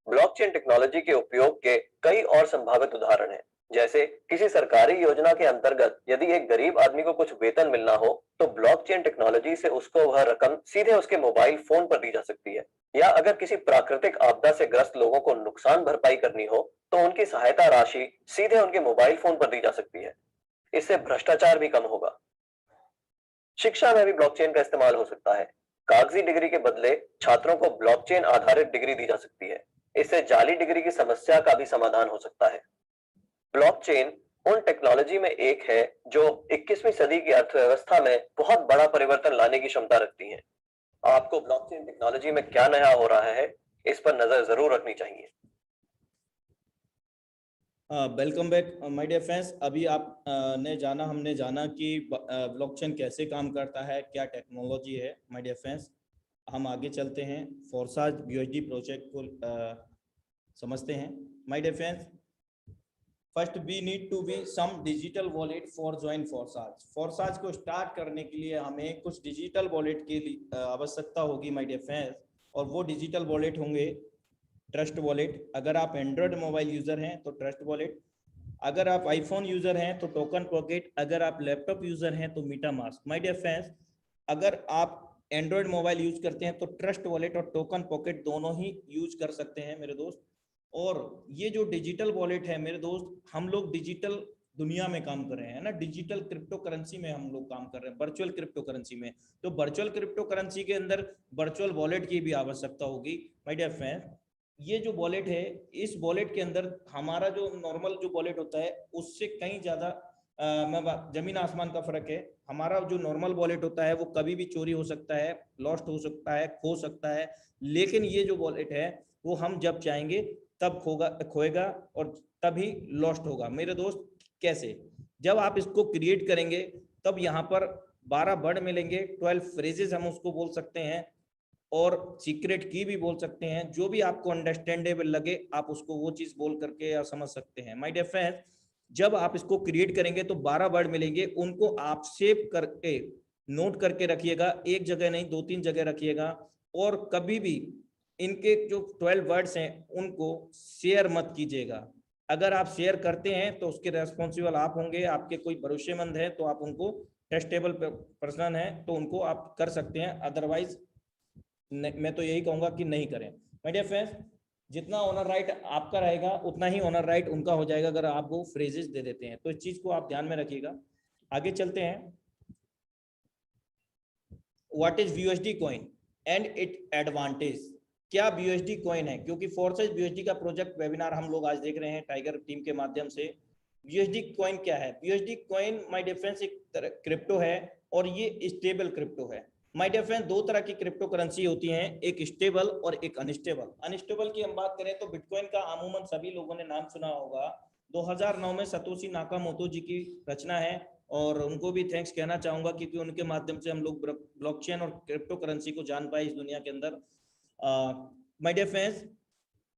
[SPEAKER 2] ब्लॉकचेन टेक्नोलॉजी के उपयोग के कई और संभावित उदाहरण हैं, जैसे किसी सरकारी योजना के अंतर्गत यदि एक गरीब आदमी को कुछ वेतन मिलना हो तो ब्लॉकचेन टेक्नोलॉजी से उसको वह रकम सीधे उसके मोबाइल फोन पर दी जा सकती है। या अगर किसी प्राकृतिक आपदा से ग्रस्त लोगों को नुकसान भरपाई करनी हो तो उनकी सहायता राशि सीधे उनके मोबाइल फोन पर दी जा सकती है। इससे भ्रष्टाचार भी कम होगा। शिक्षा में भी ब्लॉकचेन का इस्तेमाल हो सकता है। कागजी डिग्री के बदले छात्रों को ब्लॉकचेन आधारित डिग्री दी जा सकती है। इससे जाली डिग्री की समस्या का भी समाधान हो सकता है। ब्लॉकचेन उन टेक्नोलॉजी में एक है जो 21वीं सदी की अर्थव्यवस्था में बहुत बड़ा परिवर्तन लाने की क्षमता रखती है। आपको ब्लॉकचेन टेक्नोलॉजी में क्या नया हो रहा है इस पर नजर जरूर रखनी चाहिए।
[SPEAKER 1] Welcome back my dear friends. अभी आप हमने जाना कि ब्लॉकचेन कैसे काम करता है, क्या टेक्नोलॉजी है। माय डियर फ्रेंड्स, हम आगे चलते हैं, फोरसाज BUSD प्रोजेक्ट को समझते हैं। My dear friends, first we need to be some digital wallet for join Forsage. Forsage को स्टार्ट करने के लिए हमें कुछ डिजिटल वॉलेट की आवश्यकता होगी माय डियर फ्रेंड्स, और वो डिजिटल वॉलेट होंगे ट्रस्ट वॉलेट। अगर आप एंड्रॉयड मोबाइल यूजर हैं तो ट्रस्ट वॉलेट, अगर आप आईफोन यूजर हैं तो टोकन पॉकेट, अगर आप लैपटॉप यूजर हैं तो मीटामास्क। माय डियर फ्रेंड्स, अगर आप एंड्रॉयड मोबाइल यूज करते हैं तो ट्रस्ट वॉलेट और टोकन पॉकेट दोनों ही यूज कर सकते हैं मेरे दोस्त। और ये जो डिजिटल वॉलेट है मेरे दोस्त, हम लोग डिजिटल दुनिया में काम कर रहे हैं ना, डिजिटल क्रिप्टो करेंसी में हम लोग काम कर रहे हैं, वर्चुअल क्रिप्टो करेंसी में। तो वर्चुअल क्रिप्टो करेंसी के अंदर वर्चुअल वॉलेट की भी आवश्यकता होगी माय डियर फ्रेंड्स। ये जो वॉलेट है, इस वॉलेट के अंदर हमारा जो नॉर्मल जो वॉलेट होता है उससे कहीं ज्यादा जमीन आसमान का फर्क है। हमारा जो नॉर्मल वॉलेट होता है वो कभी भी चोरी हो सकता है, लॉस्ट हो सकता है, खो सकता है, लेकिन ये जो वॉलेट है वो हम जब चाहेंगे तब खोएगा और तभी लॉस्ट होगा मेरे दोस्त। कैसे? जब आप इसको क्रिएट करेंगे तब यहाँ पर 12 वर्ड मिलेंगे, 12 फ्रेजेस हम उसको बोल सकते हैं, और सीक्रेट की भी बोल सकते हैं। जो भी आपको अंडरस्टैंडेबल लगे आप उसको वो चीज बोल करके या समझ सकते हैं। माय डियर फ्रेंड्स, जब आप इसको क्रिएट करेंगे तो 12 वर्ड मिलेंगे, उनको आप सेव करके नोट करके रखिएगा, एक जगह नहीं 2-3 जगह रखिएगा। और कभी भी इनके जो 12 वर्ड्स हैं उनको शेयर मत कीजिएगा। अगर आप शेयर करते हैं तो उसके रेस्पॉन्सिबल आप होंगे, आपके कोई भरोसेमंद है तो आप उनको, ट्रस्टेबल पर्सन है तो उनको आप कर सकते हैं, अदरवाइज मैं तो यही कहूंगा कि नहीं करें। माय डियर फ्रेंड्स, जितना ओनर राइट आपका रहेगा उतना ही ओनर राइट उनका हो जाएगा अगर आप वो फ्रेजेस दे देते हैं, तो इस चीज को आप ध्यान में रखिएगा। आगे चलते हैं। What is BUSD coin and it advantage. क्या BUSD कॉइन है, क्योंकि फोर्सेज BUSD का प्रोजेक्ट वेबिनार हम लोग आज देख रहे हैं टाइगर टीम के माध्यम से। BUSD कॉइन क्या है? BUSD coin my dear friends एक क्रिप्टो है और ये स्टेबल क्रिप्टो है। माय डियर फ्रेंड, दो तरह की क्रिप्टो करेंसी होती हैं, एक स्टेबल और एक अनस्टेबल। अनस्टेबल की हम बात करें तो बिटकॉइन का अमूमन सभी लोगों ने नाम सुना होगा। 2009 में सतोशी नाकामोटो जी की रचना है और उनको भी थैंक्स कहना चाहूंगा क्योंकि उनके माध्यम से हम लोग ब्लॉकचेन और क्रिप्टो करेंसी को जान पाए इस दुनिया के अंदर। माय डियर फ्रेंड्स,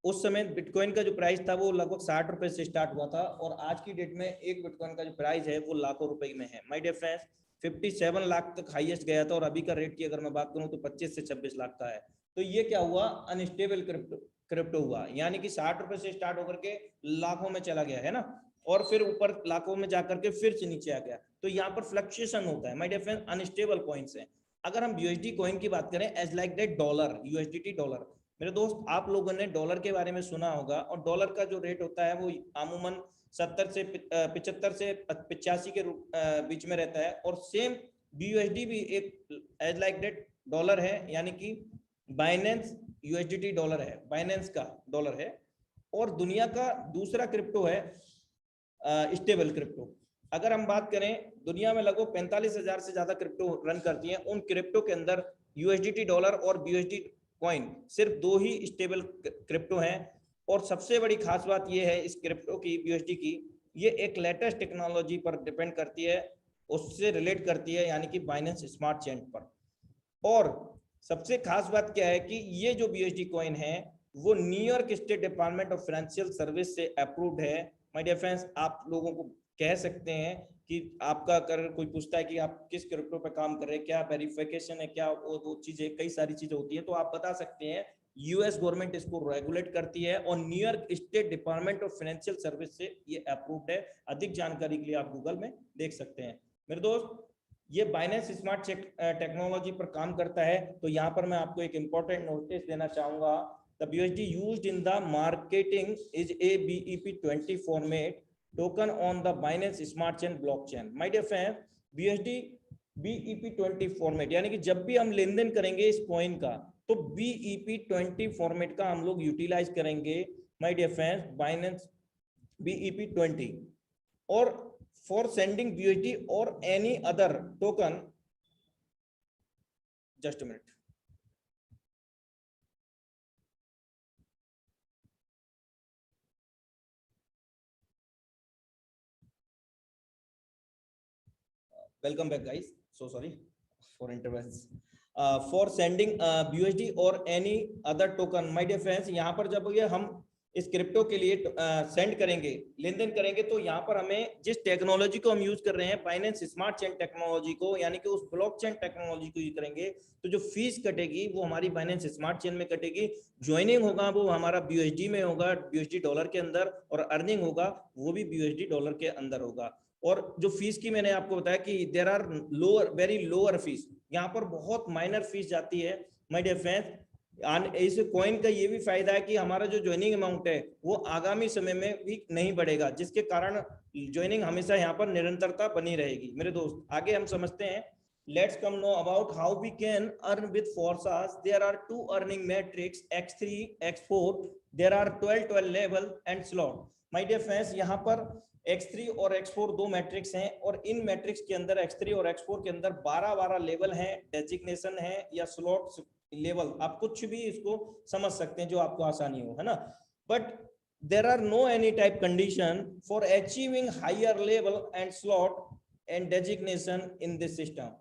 [SPEAKER 1] उस समय बिटकॉइन का जो प्राइस था वो लगभग 60 रुपए से स्टार्ट हुआ था और आज की डेट में एक बिटकॉइन का जो प्राइस है वो लाखों रुपए में है। माय डियर फ्रेंड्स, 57 लाख तक हाईएस्ट गया था और अभी का रेट की अगर मैं बात करूं तो 25 से 26 लाख का है। तो ये क्या हुआ? अनस्टेबल क्रिप्टो हुआ, यानी कि 60 रुपए से स्टार्ट होकर के लाखों में चला गया है ना, और फिर ऊपर लाखों में जाकर के फिर से नीचे आ गया। तो यहाँ पर फ्लक्चुएशन होता है। My dear friend, unstable coins है। अगर हम BUSD कॉइन की बात करें as like that dollar, USDT dollar, मेरे दोस्त आप लोगों ने डॉलर के बारे में सुना होगा और डॉलर का जो रेट होता है वो अमूमन 70 से 75 से 85 के बीच में रहता है। और सेम BUSD भी एक एज लाइक दैट डॉलर है, यानी कि बाइनेंस USDT डॉलर है, बाइनेंस का डॉलर है। और दुनिया का दूसरा क्रिप्टो है स्टेबल क्रिप्टो। अगर हम बात करें, दुनिया में लगभग 45,000 से ज्यादा क्रिप्टो रन करती हैं। उन क्रिप्टो के अंदर USDT डॉलर और BUSD कॉइन सिर्फ दो ही स्टेबल क्रिप्टो हैं। और सबसे बड़ी खास बात यह है इस क्रिप्टो की, BUSD की, ये एक लेटेस्ट टेक्नोलॉजी पर डिपेंड करती है, उससे रिलेट करती है, यानी कि बाइनेंस स्मार्ट चेन पर। और सबसे खास बात क्या है कि ये जो BUSD कॉइन है वो New York state department of financial service से अप्रूव्ड है। माय डियर फ्रेंड्स, आप लोगों को कह सकते हैं कि आपका अगर कोई पूछता है कि आप किस क्रिप्टो पे काम कर रहे हैं, क्या वेरिफिकेशन है, क्या वो चीजें, कई सारी चीजें होती हैं, तो आप बता सकते हैं US गवर्नमेंट इसको रेगुलेट करती है और New York state department of financial service से ये अप्रूव्ड है। अधिक जानकारी के लिए आप गूगल में देख सकते हैं। मेरे दोस्त, ये बाइनेंस स्मार्ट टेक्नोलॉजी पर काम करता है। तो यहाँ पर मैं आपको एक इंपॉर्टेंट नोटिस देना चाहूंगा। The BUSD used in the marketing is a BEP20 format token on the Binance smart chain blockchain. My dear friend, BUSD BEP20 format, यानी कि जब भी हम लेन देन करेंगे इस कॉइन का तो BEP20 फॉर्मेट का हम लोग यूटिलाइज करेंगे। My dear friends, Binance BEP20 और for sending BUSD or any other token, just a minute, welcome back guys, so sorry for interruptions. For sending BUSD or any other token, my dear friends, यहाँ पर जब ये हम इस crypto के लिए send करेंगे, लेन देन करेंगे, तो यहाँ पर हमें जिस टेक्नोलॉजी को हम यूज कर रहे हैं, बाइनेंस स्मार्ट चेन टेक्नोलॉजी को, यानी कि उस ब्लॉकचेन टेक्नोलॉजी को यूज करेंगे, तो जो फीस कटेगी वो हमारी बाइनेंस स्मार्ट चेन में कटेगी। ज्वाइनिंग होगा वो हमारा BUSD में होगा, BUSD डॉलर के अंदर, और अर्निंग होगा वो भी BUSD डॉलर के अंदर होगा। और जो फीस की मैंने आपको बताया कि there are lower, very lower fees, यहाँ पर बहुत माइनर फीस जाती है। माय डियर फ्रेंड्स, इस कॉइन का ये भी फायदा है कि हमारा जो ज्वाइनिंग अमाउंट है वो आगामी समय में भी नहीं बढ़ेगा, जिसके कारण ज्वाइनिंग हमेशा यहाँ पर निरंतरता बनी रहेगी। मेरे दोस्त, आगे हम समझते हैं। Let's come know about how we can earn with Forsage. There are two earning matrix, X3 X4। There are 12 level and slot. My dear friends, यहाँ पर X3 और X4 दो मैट्रिक्स हैं और इन मैट्रिक्स के अंदर, X3 और X4 के अंदर 12 लेवल हैं, डेजिग्नेशन है या स्लॉट लेवल, आप कुछ भी इसको समझ सकते हैं जो आपको आसानी हो, है ना। But there are no any type condition for achieving higher level and slot and designation in this system.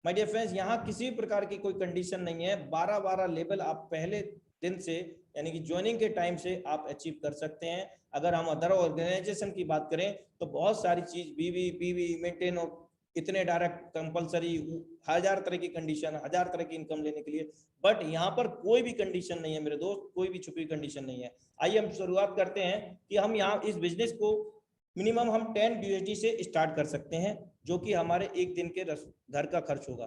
[SPEAKER 1] My dear friends, यहाँ किसी प्रकार की कोई कंडीशन नहीं है। 12 लेवल आप पहले दिन से, यानी कि ज्वाइनिंग के टाइम से आप अचीव कर सकते हैं। अगर हम अदर ऑर्गेनाइजेशन की बात करें तो बहुत सारी चीज बीवी पीवी मेंटेन और इतने डायरेक्ट कंपलसरी, 1000 तरह की कंडीशन, 1000 तरह की इनकम लेने के लिए, बट यहाँ पर कोई भी कंडीशन नहीं है मेरे दोस्त, कोई भी छुपी कंडीशन नहीं है। आइए हम शुरुआत करते हैं कि हम यहाँ इस बिजनेस को मिनिमम हम 10 USD से स्टार्ट कर सकते हैं, जो कि हमारे एक दिन के घर का खर्च होगा।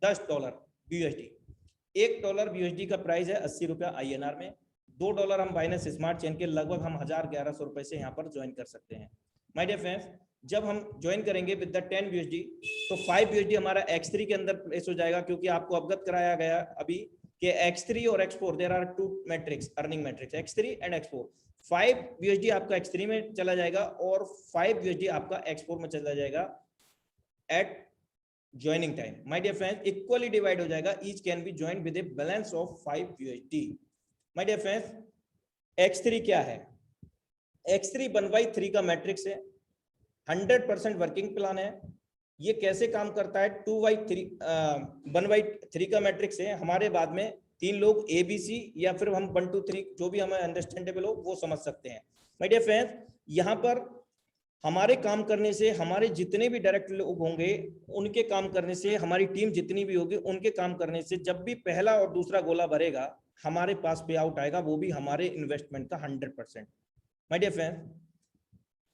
[SPEAKER 1] $10 USD, $1 USD का प्राइस है 80 रुपया INR में। $2 हम बाइनेंस स्मार्ट चेन के लगभग हम 1100 रुपए से यहाँ पर ज्वाइन कर सकते हैं। माय डियर फ्रेंड्स, जब हम ज्वाइन करेंगे विद द 10 USD तो 5 USD हमारा X3 के अंदर प्लेस हो जाएगा, क्योंकि आपको अवगत कराया गया अभी कि X3 और X4 there are two matrix, earning matrix, X3 and X4। 5 USD आपका X3 में चला जाएगा और 5 USD आपका X4 में चला जाएगा at joining time. My dear friends, equally divide हो जाएगा, each can be join with a balance of 5 USD। My dear friends, X3 क्या है? X3 1/3 का मैट्रिक्स है, 100% वर्किंग प्लान है। ये कैसे काम करता है? 1/3 का मैट्रिक्स है। हमारे बाद में 3 लोग ABC या फिर हम 1 2 3 जो भी हमें अंडरस्टैंडेबल हो वो समझ सकते हैं। माय डियर फ्रेंड्स, यहाँ पर हमारे काम करने से, हमारे जितने भी डायरेक्ट लोग होंगे उनके काम करने से, हमारी टीम जितनी भी होगी उनके काम करने से, जब भी पहला और दूसरा गोला भरेगा हमारे पास पे आउट आएगा, वो भी हमारे इन्वेस्टमेंट का 100%। माय डियर फ्रेंड्स,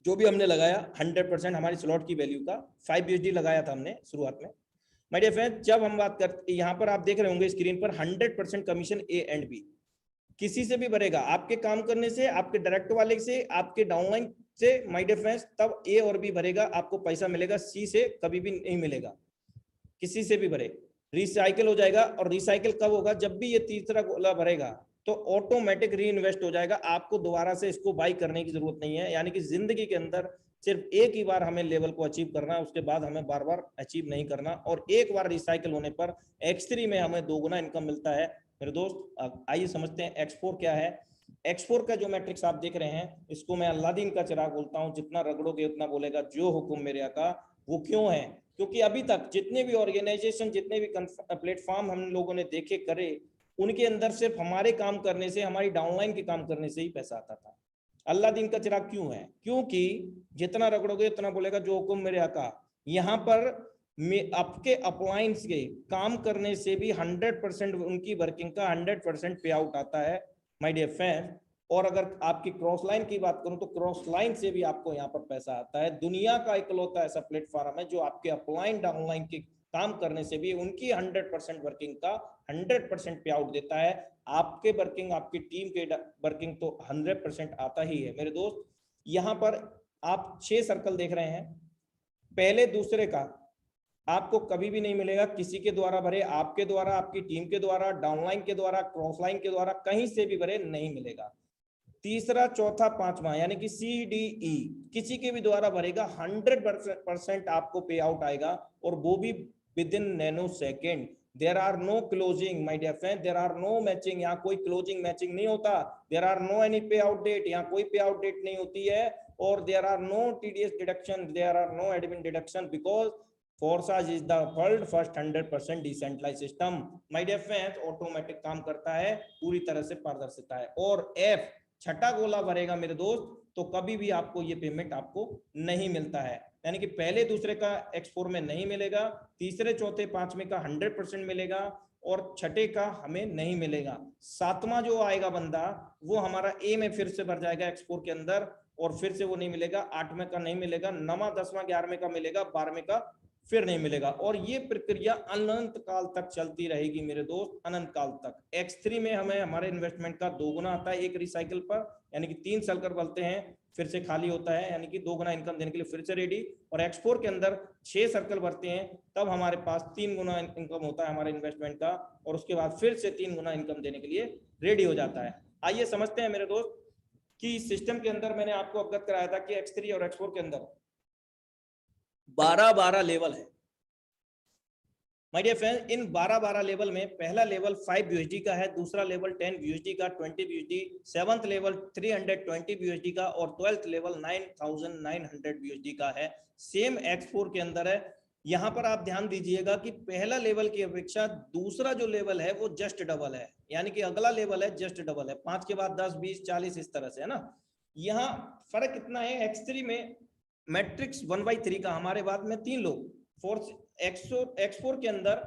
[SPEAKER 1] जो भी हमने लगाया 100% हमारी स्लॉट की वैल्यू का 5 USD लगाया था हमने शुरुआत में। माय डियर फ्रेंड्स, जब हम बात करते, यहाँ पर आप देख रहे होंगे स्क्रीन पर 100% कमीशन A एंड B किसी से भी भरेगा, आपके काम करने से, आपके डायरेक्ट वाले से, आपके डाउनलाइन से। माय डियर फ्रेंड्स, तब A और B भरेगा, आपको पैसा मिलेगा, C से कभी भी नहीं मिलेगा। किसी से भी भरे रिसाइकिल हो जाएगा, और रिसाइकिल कब होगा? जब भी ये तीसरा गोला भरेगा तो ऑटोमेटिक री इन्वेस्ट हो जाएगा, आपको दोबारा से इसको बाई करने की जरूरत नहीं है। यानी कि जिंदगी के अंदर सिर्फ एक ही बार हमें लेवल को अचीव करना है, उसके बाद हमें बार बार अचीव नहीं करना, और एक बार रिसाइकिल होने पर X3 में हमें 2 गुना इनकम मिलता है मेरे दोस्त। आइए समझते हैं X4 क्या है। X4 का जो मैट्रिक्स आप देख रहे हैं, इसको मैं अल्लादीन का चिराग बोलता हूँ, जितना रगड़ोगे उतना बोलेगा, जो हुक्म मेरे आका। वो क्यों है? क्योंकि अभी तक जितने भी ऑर्गेनाइजेशन, जितने भी प्लेटफॉर्म हम लोगों ने देखे करे, उनके अंदर सिर्फ हमारे काम करने से, हमारी डाउनलाइन के काम करने से ही पैसा आता था। अल्लाह दिन का चिराग क्यों है? क्योंकि जितना रगड़ोगे उतना बोलेगा, जो हुक्म मेरे आका। यहाँ पर आपके अपलाइंस के काम करने से भी 100% उनकी वर्किंग का 100% पे आउट आता है माय डियर फ्रेंड। और अगर आपकी क्रॉस लाइन की बात करूं तो क्रॉस लाइन से भी आपको यहाँ पर पैसा आता है। दुनिया का इकलौता ऐसा प्लेटफॉर्म है जो आपके अपलाइन डाउनलाइन के काम करने से भी उनकी 100% वर्किंग का 100% पे आउट देता है। आपके वर्किंग, आपकी टीम के वर्किंग तो 100% आता ही है मेरे दोस्त। यहाँ पर आप 6 सर्कल देख रहे हैं, पहले दूसरे का आपको कभी भी नहीं मिलेगा, किसी के द्वारा भरे, आपके द्वारा, आपकी टीम के द्वारा, डाउनलाइन के द्वारा, क्रॉस लाइन के द्वारा, कहीं से भी भरे नहीं मिलेगा। तीसरा, चौथा, पांचवा यानी कि CDE किसी के भी द्वारा भरेगा 100% आपको पे आउट आएगा, और वो भी within nano second. There are no closing my dear friend, there are no matching, यहाँ कोई क्लोजिंग मैचिंग नहीं होता। There are no any payout date, यहाँ कोई पे आउट डेट नहीं होती है। और there are no TDS deduction, there are no admin deduction, because Forsage is the world first 100% decentralise system. My dear friends, automatic काम करता है, पूरी तरह से पारदर्शिता है। और F छठा गोला भरेगा मेरे दोस्त, तो कभी भी आपको ये पेमेंट आपको नहीं मिलता है। यानी कि पहले दूसरे का X4 में नहीं मिलेगा, तीसरे चौथे पांचवें का 100% मिलेगा, और छठे का हमें नहीं मिलेगा। सातवां जो आएगा बंदा, वो हमारा A में फिर से भर जाएगा X4 के अंदर, और फिर से वो नहीं मिलेगा। आठवें का नहीं मिलेगा, 9वां 10वां 11वें का मिलेगा, 12वें का फिर नहीं मिलेगा। और ये प्रक्रिया अनंत काल तक चलती रहेगी मेरे दोस्त, अनंत काल तक। X3 में हमें हमारे इन्वेस्टमेंट का 2 गुना आता है एक रिसाइकिल पर, यानी कि 3 सर्कल बनते हैं, फिर से खाली होता है, यानी कि 2 गुना इनकम देने के लिए फिर से रेडी। और X4 के अंदर 6 सर्कल भरते हैं, तब हमारे पास 3 गुना इनकम होता है हमारे इन्वेस्टमेंट का, और उसके बाद फिर से 3 गुना इनकम देने के लिए रेडी हो जाता है। आइए समझते हैं मेरे दोस्त कि सिस्टम के अंदर मैंने आपको अवगत कराया था कि X3 और X4 के अंदर 12-12 लेवल है माय डियर फ्रेंड। इन 12-12 लेवल में पहला लेवल 5 USD का है, दूसरा लेवल 10 USD का, 20 USD, 7th लेवल 320 USD का, और 12th लेवल 9900 USD का है। सेम X4 के अंदर है। यहाँ पर आप ध्यान दीजिएगा कि पहला लेवल की अपेक्षा दूसरा जो लेवल है वो जस्ट डबल है, यानी कि अगला लेवल है जस्ट डबल है। 5 के बाद 10, 20, 40 इस तरह से है ना। यहाँ फर्क कितना है, X3 में मैट्रिक्स 1/3 का, हमारे बाद में 3 लोग, X4 के अंदर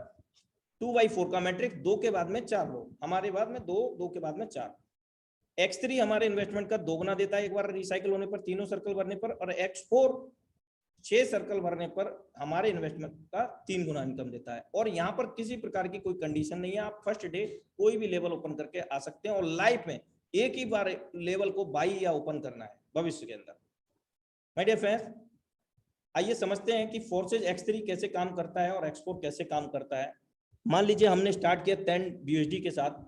[SPEAKER 1] 2/4 का मैट्रिक्स, 2 के बाद में 4 लोग, हमारे बाद में 2 के बाद में 4। X3 हमारे इन्वेस्टमेंट का 2 गुना देता है एक बार रिसाइकल होने पर, तीनों सर्कल भरने पर, और X4 6 सर्कल भरने पर हमारे इन्वेस्टमेंट का 3 गुना इनकम देता है। और यहाँ पर किसी प्रकार की कोई कंडीशन नहीं है, आप फर्स्ट डे कोई भी लेवल ओपन करके आ सकते हैं, और लाइफ में एक ही बार लेवल को बाई या ओपन करना है भविष्य के अंदर। माय डियर फ्रेंड्स, आइए समझते हैं कि फोर्सेज X3 कैसे काम करता है और X4 कैसे काम करता है। मान लीजिए हमने स्टार्ट किया 10 BUSD के साथ,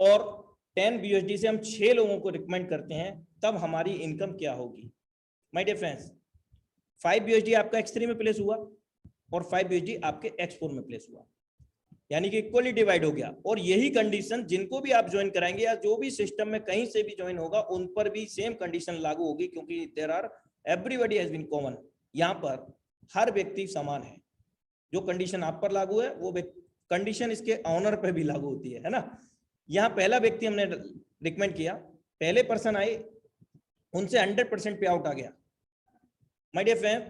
[SPEAKER 1] और 10 BUSD से हम 6 लोगों को रिकमेंड करते हैं, तब हमारी इनकम क्या होगी। माय डियर फ्रेंड्स, 5 BUSD आपका X3 में प्लेस हुआ और 5 BUSD आपके X4 में प्लेस हुआ, यानी कि इक्वली डिवाइड हो गया। और यही कंडीशन जिनको भी आप ज्वाइन कराएंगे या जो भी सिस्टम में कहीं से भी ज्वाइन होगा उन पर भी सेम कंडीशन लागू होगी, क्योंकि there are everybody has been common. यहाँ पर हर व्यक्ति समान है, जो कंडीशन आप पर लागू है वो कंडीशन इसके ऑनर पे भी लागू होती है ना। यहाँ पहला व्यक्ति हमने रिकमेंड किया, पहले पर्सन आए, उनसे 100% पे आउट आ गया। माय डियर फ्रेंड,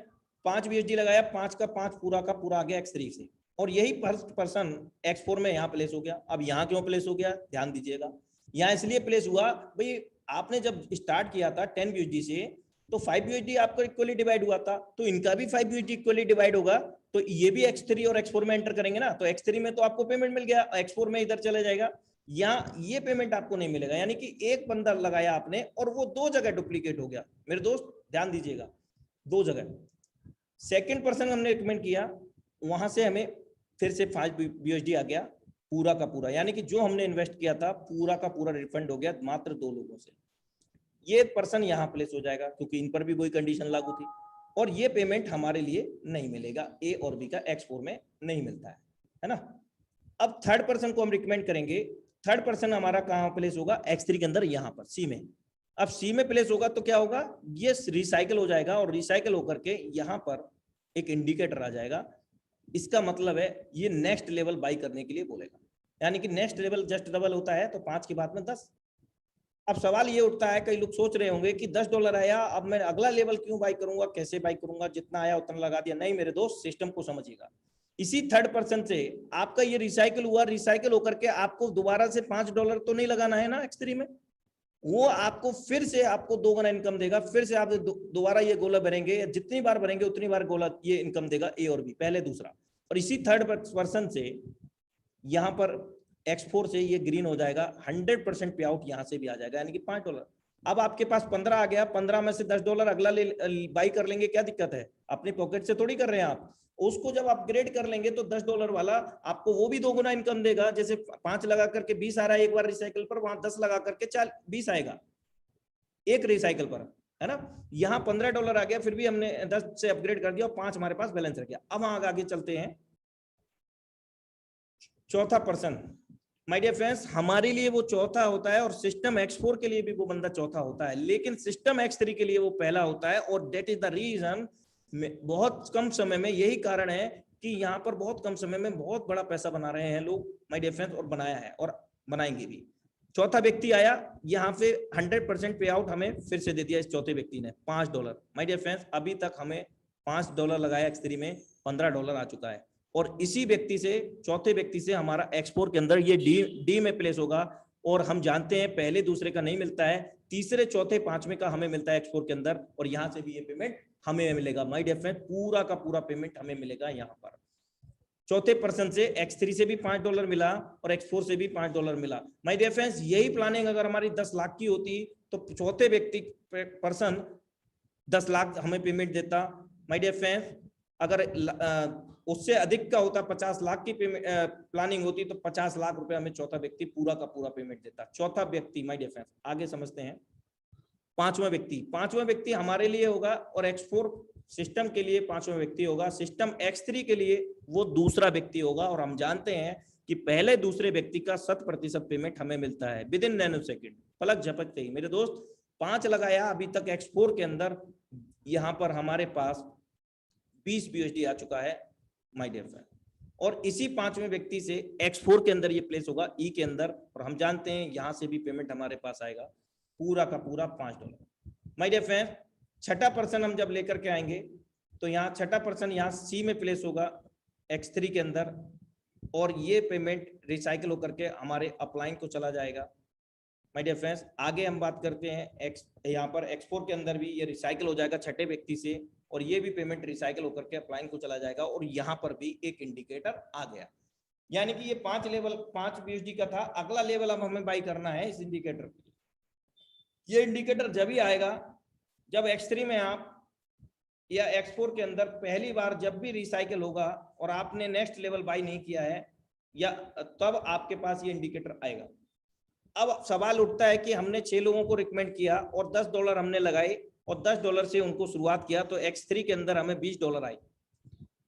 [SPEAKER 1] 5 BUSD लगाया, 5 का 5 पूरा का पूरा आ गया X3 से, और यही फर्स्ट पर्सन X4 में यहाँ प्लेस हो गया। अब यहाँ क्यों प्लेस हो गया, ध्यान दीजिएगा। यहाँ इसलिए प्लेस हुआ, भाई आपने जब स्टार्ट किया था 10 BUSD से, तो 5 BUSD आपका इक्वली डिवाइड हुआ था, तो इनका भी 5 BUSD इक्वली डिवाइड होगा, तो ये भी X3 और X4 में एंटर करेंगे ना, तो X3 में तो आपको पेमेंट मिल गया, X4 में इधर चला जाएगा, यहाँ ये पेमेंट आपको नहीं मिलेगा। यानी कि एक बंदा लगाया आपने और वो 2 जगह डुप्लीकेट हो गया। मेरे दोस्त ध्यान दीजिएगा, 2 जगह। सेकंड पर्सन हमने रिकमेंड किया, वहां से हमें फिर से 5 BUSD आ गया पूरा का पूरा, यानी कि जो हमने इन्वेस्ट किया था पूरा का पूरा रिफंड हो गया मात्र 2 लोगों से। ये पर्सन यहाँ प्लेस हो जाएगा क्योंकि इन पर भी वही कंडीशन लागू थी, और ये पेमेंट हमारे लिए नहीं मिलेगा, ए और बी का X4 में नहीं मिलता है ना। अब थर्ड पर्सन को हम रिकमेंड करेंगे, थर्ड पर्सन हमारा कहाँ प्लेस होगा, X3 के अंदर, यहाँ पर C में। अब C में प्लेस होगा तो क्या होगा, ये रिसाइकल हो जाएगा, और रिसाइकल होकर के यहाँ पर एक इंडिकेटर आ जाएगा। इसका मतलब है ये नेक्स्ट लेवल बाई करने के लिए बोलेगा, यानी कि नेक्स्ट लेवल जस्ट डबल होता है तो 5 के बाद में 10। अब सवाल ये उठता है, कई लोग सोच रहे होंगे कि $10 आया, अब मैं अगला लेवल क्यों बाई करूंगा, कैसे बाई करूंगा, जितना आया उतना लगा दिया। नहीं मेरे दोस्त, सिस्टम को समझिएगा। इसी थर्ड पर्सन से आपका ये रिसाइकल हुआ, रिसाइकल होकर के आपको दोबारा से $5 तो नहीं लगाना है ना X3 में, वो आपको फिर से आपको 2 गुना इनकम देगा। फिर से आप दोबारा ये गोला भरेंगे, जितनी बार भरेंगे उतनी बार गोला ये इनकम देगा, ए और बी, पहले दूसरा। और इसी थर्ड पर्सन से यहाँ पर X4 से ये ग्रीन हो जाएगा, 100% पे आउट यहाँ से भी आ जाएगा, यानी कि $5। अब आपके पास 15 आ गया, 15 में से $10 अगला बाई कर लेंगे, क्या दिक्कत है, अपनी पॉकेट से थोड़ी कर रहे हैं आप। उसको जब अपग्रेड कर लेंगे तो $10 वाला आपको वो भी 2 गुना इनकम देगा। जैसे 5 लगा करके 20 आ रहा है एक बार रिसाइकल पर, वहां 10 लगा करके 20 आएगा एक रिसाइकल पर, है ना। यहाँ $15 आ गया, फिर भी हमने 10 से अपग्रेड कर दिया और 5 हमारे पास बैलेंस रह गया। अब आगे चलते हैं, चौथा पर्सन। माय डियर फ्रेंड्स, हमारे लिए वो चौथा होता है और सिस्टम X4 के लिए भी वो बंदा चौथा होता है, लेकिन सिस्टम X3 के लिए वो पहला होता है। और दैट इज द रीजन, बहुत कम समय में, यही कारण है कि यहाँ पर बहुत कम समय में बहुत बड़ा पैसा बना रहे हैं लोग माय डियर फ्रेंड्स, और बनाया है और बनाएंगे भी। चौथा व्यक्ति आया, यहाँ पे 100% पे आउट हमें फिर से दे दिया इस चौथे व्यक्ति ने, $5। माय डियर फ्रेंड्स, अभी तक हमें $5 लगाया X3 में, $15 आ चुका है। और इसी व्यक्ति से, चौथे व्यक्ति से हमारा X4 के अंदर ये डी में प्लेस होगा। और हम जानते हैं पहले दूसरे का नहीं मिलता है, तीसरे चौथे पांचवें का हमें मिलता है X4 के अंदर, और यहाँ से भी ये पेमेंट हमें मिलेगा। माय डियर फ्रेंड, पूरा का पूरा पेमेंट हमें मिलेगा यहाँ पर। चौथे पर्सन से X3 से भी $5 मिला और X4 से भी $5 मिला। माय डियर फ्रेंड्स, यही प्लानिंग अगर हमारी 10 लाख की होती तो चौथे व्यक्ति पर्सन 10 लाख हमें पेमेंट देता। माय डियर फ्रेंड्स, अगर उससे अधिक का होता, 50 लाख की प्लानिंग होती, तो 50 लाख रुपए हमें चौथा व्यक्ति पूरा का पूरा पेमेंट देता। चौथा व्यक्ति, माय डियर फ्रेंड्स, आगे समझते हैं। पांचवा व्यक्ति हमारे लिए होगा और X4 सिस्टम के लिए पांचवा व्यक्ति होगा। सिस्टम X3 के लिए वो दूसरा व्यक्ति होगा। और हम जानते हैं कि पहले दूसरे व्यक्ति का 100% पेमेंट हमें मिलता है विद इन नैनो सेकेंड, पलक झपकते ही। मेरे दोस्त, 5 लगाया अभी तक X4 के अंदर, यहाँ पर हमारे पास 20 BUSD आ चुका है माय डियर फ्रेंड। और इसी पांचवें व्यक्ति से X4 के अंदर ये प्लेस होगा, ई के अंदर, और हम जानते हैं यहाँ से भी पेमेंट हमारे पास आएगा पूरा का पूरा $5। माय डियर फ्रेंड, छठा पर्सन हम जब लेकर के आएंगे तो यहाँ छठा पर्सन यहाँ सी में प्लेस होगा X3 के अंदर, और ये पेमेंट रिसाइकल होकर के हमारे अपलाइन को चला जाएगा। माय डियर फ्रेंड्स, आगे हम बात करते हैं यहाँ पर X4 के अंदर भी ये रिसाइकल हो जाएगा छठे व्यक्ति से, और ये भी पेमेंट रिसाइकल होकर के अपलाइन को चला जाएगा, और यहाँ पर भी एक इंडिकेटर आ गया। यानी कि ये 5 लेवल 5 BUSD का था। अगला लेवल अब हमें बाई करना है इस इंडिकेटर। ये इंडिकेटर जब ही आएगा जब X3 में आप या X4 के अंदर पहली बार जब भी रिसाइकल होगा और आपने नेक्स्ट लेवल बाई नहीं किया है, या तब आपके पास ये इंडिकेटर आएगा। अब सवाल उठता है कि हमने 6 लोगों को रिकमेंड किया और $10 हमने लगाए और $10 से उनको शुरुआत किया, तो X3 के अंदर हमें $20 आए।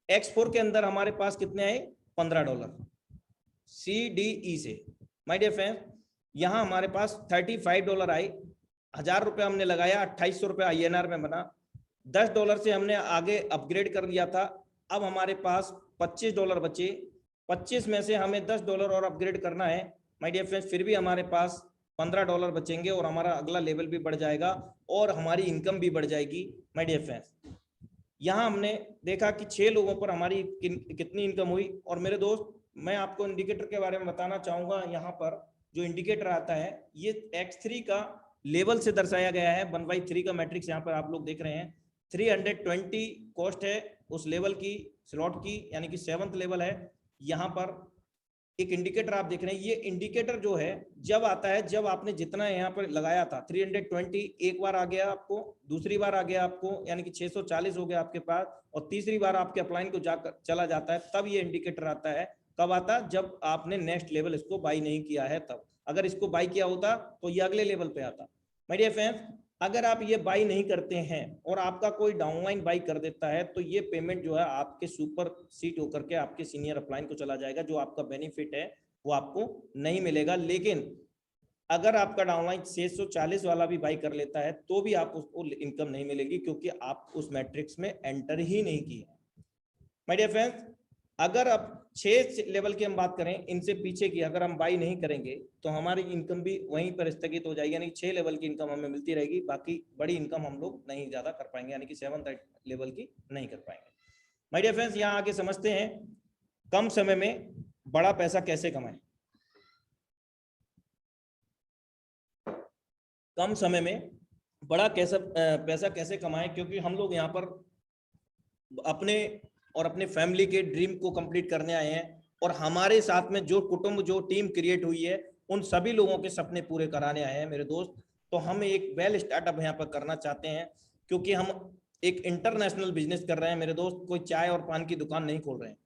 [SPEAKER 1] X4 के अंदर हमारे पास कितने आए? $15 CDE से। माय डियर फ्रेंड, यहाँ हमारे पास $35 आए। $1000 हमने लगाया, 2800 रुपये INR में बना। $10 से हमने आगे अपग्रेड कर लिया था। अब हमारे पास $25 बचे। 25 में से हमें $10 और अपग्रेड करना है। माय डियर फ्रेंड्स, फिर भी हमारे पास $15 बचेंगे और हमारा अगला लेवल भी बढ़ जाएगा और हमारी इनकम भी बढ़ जाएगी। माय डियर फ्रेंड्स, यहाँ हमने देखा कि 6 लोगों पर हमारी कितनी इनकम हुई। और मेरे दोस्त, मैं आपको इंडिकेटर के बारे में बताना चाहूंगा। यहाँ पर जो इंडिकेटर आता है ये X3 का लेवल से दर्शाया गया है। 1/3 का मैट्रिक्स यहाँ पर आप लोग देख रहे हैं। 320 कॉस्ट है उस लेवल की, स्लॉट की, यानी कि 7th लेवल है। यहाँ पर एक इंडिकेटर आप देख रहे हैं। ये इंडिकेटर जो है जब आता है, जब आपने जितना यहाँ पर लगाया था 320, एक बार आ गया आपको, दूसरी बार आ गया आपको, यानी कि 640 हो गया आपके पास, और तीसरी बार आपके अपलाइन को जाकर चला जाता है, तब ये इंडिकेटर आता है। कब आता है? जब आपने नेक्स्ट लेवल इसको बाई नहीं किया है तब। अगर इसको बाई किया होता तो ये अगले लेवल पे आता। माय डियर फ्रेंड्स, अगर आप ये बाई नहीं करते हैं और आपका कोई डाउनलाइन बाई कर देता है तो ये पेमेंट जो है आपके सुपर सीट होकर के आपके सीनियर अपलाइन को चला जाएगा। जो आपका बेनिफिट है वो आपको नहीं मिलेगा। लेकिन अगर आपका डाउनलाइन 640 वाला भी बाई कर लेता है तो भी आप उसको इनकम नहीं मिलेगी, क्योंकि आप उस मैट्रिक्स में एंटर ही नहीं किए। माय डियर फ्रेंड्स, अगर आप 6 लेवल की हम बात करें, इनसे पीछे की अगर हम बाई नहीं करेंगे तो हमारी इनकम भी वहीं पर स्थगित हो जाएगी। यानी 6 लेवल की इनकम हमें मिलती रहेगी, बाकी बड़ी इनकम हम लोग नहीं ज्यादा कर पाएंगे, यानी कि 7th लेवल की नहीं कर पाएंगे। माय डियर फ्रेंड्स, यहाँ आगे समझते हैं कम समय में बड़ा पैसा कैसे कमाएं। कम समय में बड़ा पैसा कैसे कमाएं, क्योंकि हम लोग यहाँ पर अपने और अपने फैमिली के ड्रीम को कंप्लीट करने आए हैं, और हमारे साथ में जो कुटुंब, जो टीम क्रिएट हुई है, उन सभी लोगों के सपने पूरे कराने आए हैं मेरे दोस्त। तो हम एक वेल स्टार्टअप यहाँ पर करना चाहते हैं, क्योंकि हम एक इंटरनेशनल बिजनेस कर रहे हैं मेरे दोस्त। कोई चाय और पान की दुकान नहीं खोल रहे हैं।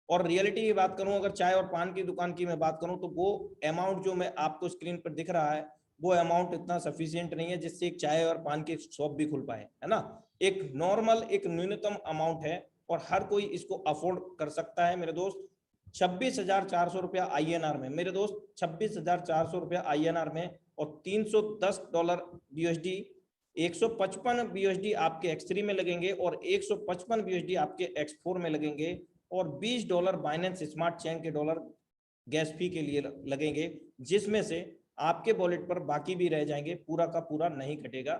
[SPEAKER 1] और रियलिटी की बात करूं, अगर चाय और पान की दुकान की मैं बात करूं तो वो अमाउंट जो मैं आपको स्क्रीन पर दिख रहा है वो अमाउंट इतना सफिशिएंट नहीं है जिससे एक चाय और पान की शॉप भी खुल पाए, है ना। एक नॉर्मल, एक न्यूनतम अमाउंट है और हर कोई इसको अफोर्ड कर सकता है मेरे दोस्त। 26,400 रुपया INR में मेरे दोस्त, 26,400 रुपया INR में, और $310 BUSD, 155 BUSD आपके X3 में लगेंगे और 155 BUSD आपके X4 में लगेंगे, और $20 बाइनेंस स्मार्ट चेन के डॉलर गैस फी के लिए लगेंगे, जिसमें से आपके वॉलेट पर बाकी भी रह जाएंगे, पूरा का पूरा नहीं कटेगा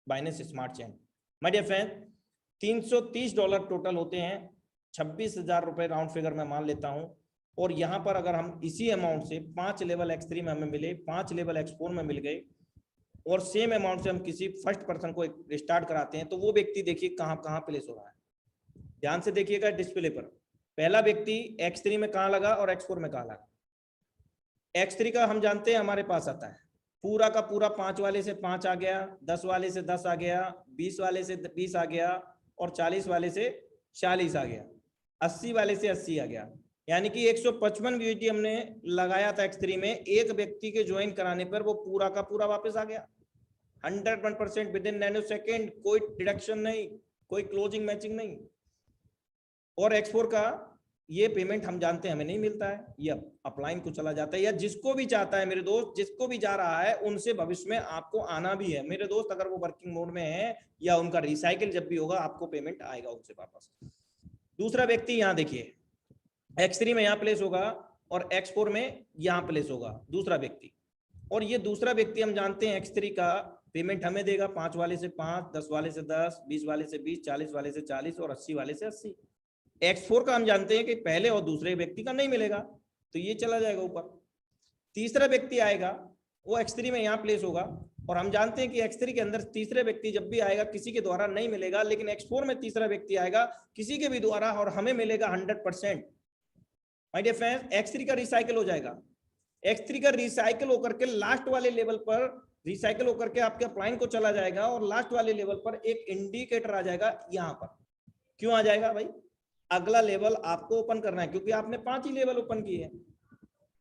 [SPEAKER 1] Binance smart chain. My dear friend, $330 total होते हैं। 26,000 रुपए राउंड फिगर में मान लेता हूं। और यहाँ पर अगर हम इसी अमाउंट से 5 लेवल X3 में हमें मिले, 5 लेवल X4 में मिल गए, और सेम अमाउंट से हम किसी फर्स्ट पर्सन को स्टार्ट कराते हैं, तो वो व्यक्ति देखिए कहाँ कहाँ प्लेस हो रहा है। ध्यान से देखिएगा डिस्प्ले पर। पहला व्यक्ति X3 में कहाँ लगा और X4 में कहाँ लगा। X3 का हम जानते हैं हमारे पास आता है पूरा का पूरा 5 वाले से 5 आ गया, 10 वाले से 10 आ गया, 20 वाले से 20 आ गया, और 40 वाले से 40 आ गया, 80 वाले से 80 आ गया। यानी कि 155 BUSD हमने लगाया था X3 में। एक व्यक्ति के ज्वाइन कराने पर वो पूरा का पूरा वापस आ गया 101% विद इन नैनो सेकेंड। कोई डिडक्शन नहीं, कोई क्लोजिंग मैचिंग नहीं। और X4 का ये पेमेंट हम जानते हैं हमें नहीं मिलता है, ये अपलाइन को चला जाता है। या जिसको भी चाहता है मेरे दोस्त, जिसको भी जा रहा है, उनसे भविष्य में आपको आना भी है मेरे दोस्त। अगर वो वर्किंग मोड में है या उनका रिसाइकिल जब भी होगा, आपको पेमेंट आएगा उनसे वापस। दूसरा व्यक्ति यहाँ देखिए, X3 में यहाँ प्लेस होगा और X4 में यहाँ प्लेस होगा दूसरा व्यक्ति। और ये दूसरा व्यक्ति हम जानते हैं X3 का पेमेंट हमें देगा, 5 वाले से 5, 10 वाले से 10, 20 वाले से 20, 40 वाले से 40 और 80 वाले से 80। X4 का हम जानते हैं कि पहले और दूसरे व्यक्ति का नहीं मिलेगा, तो ये चला जाएगा ऊपर। तीसरा व्यक्ति आएगा, वो X3 में यहाँ प्लेस होगा, और हम जानते हैं कि X3 के अंदर तीसरे व्यक्ति जब भी आएगा किसी के द्वारा नहीं मिलेगा, लेकिन X4 में तीसरा व्यक्ति आएगा किसी के भी द्वारा और हमें मिलेगा 100%। माय डियर फ्रेंड्स, X3 का रिसाइकल हो जाएगा। X3 का रिसाइकल होकर के लास्ट वाले लेवल पर रिसाइकल होकर के आपके अपलाइन को चला जाएगा, और लास्ट वाले लेवल पर एक इंडिकेटर आ जाएगा यहाँ पर। क्यों आ जाएगा भाई? अगला लेवल आपको ओपन करना है, क्योंकि आपने 5 ही लेवल ओपन किए हैं।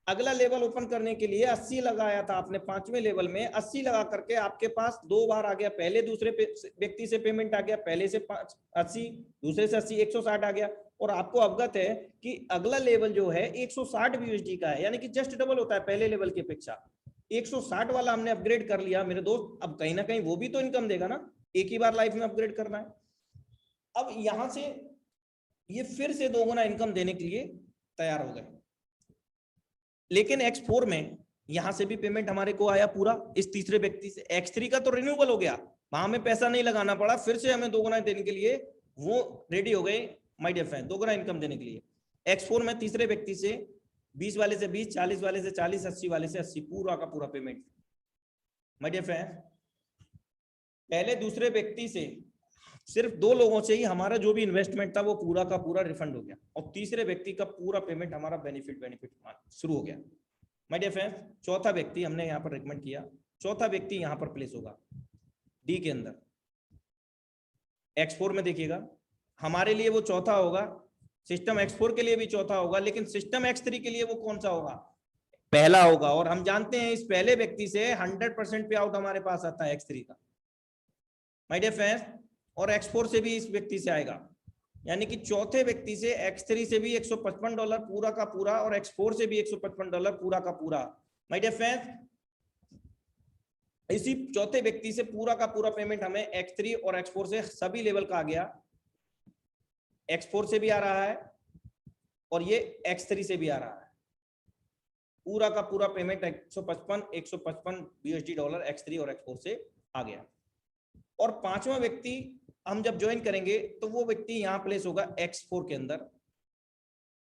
[SPEAKER 1] अगला लेवल ओपन करने के लिए 80 लगाया था आपने 5वें लेवल में, 80 लगा करके आपके पास 2 बार आ गया, पहले दूसरे व्यक्ति से पेमेंट आ गया, पहले से 80, दूसरे से 80, 160 आ गया। और आपको अवगत है कि अगला लेवल जो है 160 BUSD का है, यानी कि जस्ट डबल होता है पहले लेवल की अपेक्षा। 160 वाला हमने अपग्रेड कर लिया मेरे दोस्त, अब कहीं ना कहीं वो भी तो इनकम देगा ना, एक ही बार लाइफ में अपग्रेड करना है। अब यहां से ये फिर से 2 गुना इनकम देने के लिए तैयार हो गए। लेकिन X4 में यहां से भी पेमेंट हमारे को आया पूरा इस तीसरे व्यक्ति से। X3 का तो रिन्यूएबल हो गया, वहां में पैसा नहीं लगाना पड़ा, फिर से हमें 2 गुना देने के लिए वो रेडी हो गए माय डियर फ्रेंड, 2 गुना इनकम देने के लिए। X4 में तीसरे व्यक्ति से 20 वाले से 20, 40 वाले से 40, 80 वाले से 80, पूरा का पूरा पेमेंट। माय डियर फ्रेंड, पहले दूसरे व्यक्ति से सिर्फ 2 लोगों से ही हमारा जो भी इन्वेस्टमेंट था वो पूरा का पूरा रिफंड हो गया, और तीसरे व्यक्ति का पूरा पेमेंट हमारा बेनिफिट शुरू हो गया। माय डियर फ्रेंड्स, चौथा व्यक्ति हमने यहाँ पर रिकमेंड किया, चौथा व्यक्ति यहाँ पर प्लेस होगा डी के अंदर। X4 में देखिएगा हमारे लिए वो चौथा होगा, सिस्टम X4 के लिए भी चौथा होगा, लेकिन सिस्टम X3 के लिए वो कौन सा होगा? पहला होगा। और हम जानते हैं इस पहले व्यक्ति से 100% पे आउट हमारे पास आता है X3 का माय डियर फ्रेंड्स, और X4 से भी इस व्यक्ति से आएगा, यानी कि चौथे व्यक्ति से X3 से भी $155 पूरा का पूरा, और X4 से भी $155 पूरा का पूरा। माय डियर फ्रेंड्स, इसी चौथे व्यक्ति से पूरा का पूरा पेमेंट हमें X3 और X4 से सभी लेवल का आ गया। X4 से भी आ रहा है और ये X3 से भी आ रहा है, पूरा का पूरा पेमेंट 155 BUSD डॉलर X3 और X4 से आ गया। और पांचवा व्यक्ति हम जब ज्वाइन करेंगे तो वो व्यक्ति यहाँ प्लेस होगा X4 के अंदर,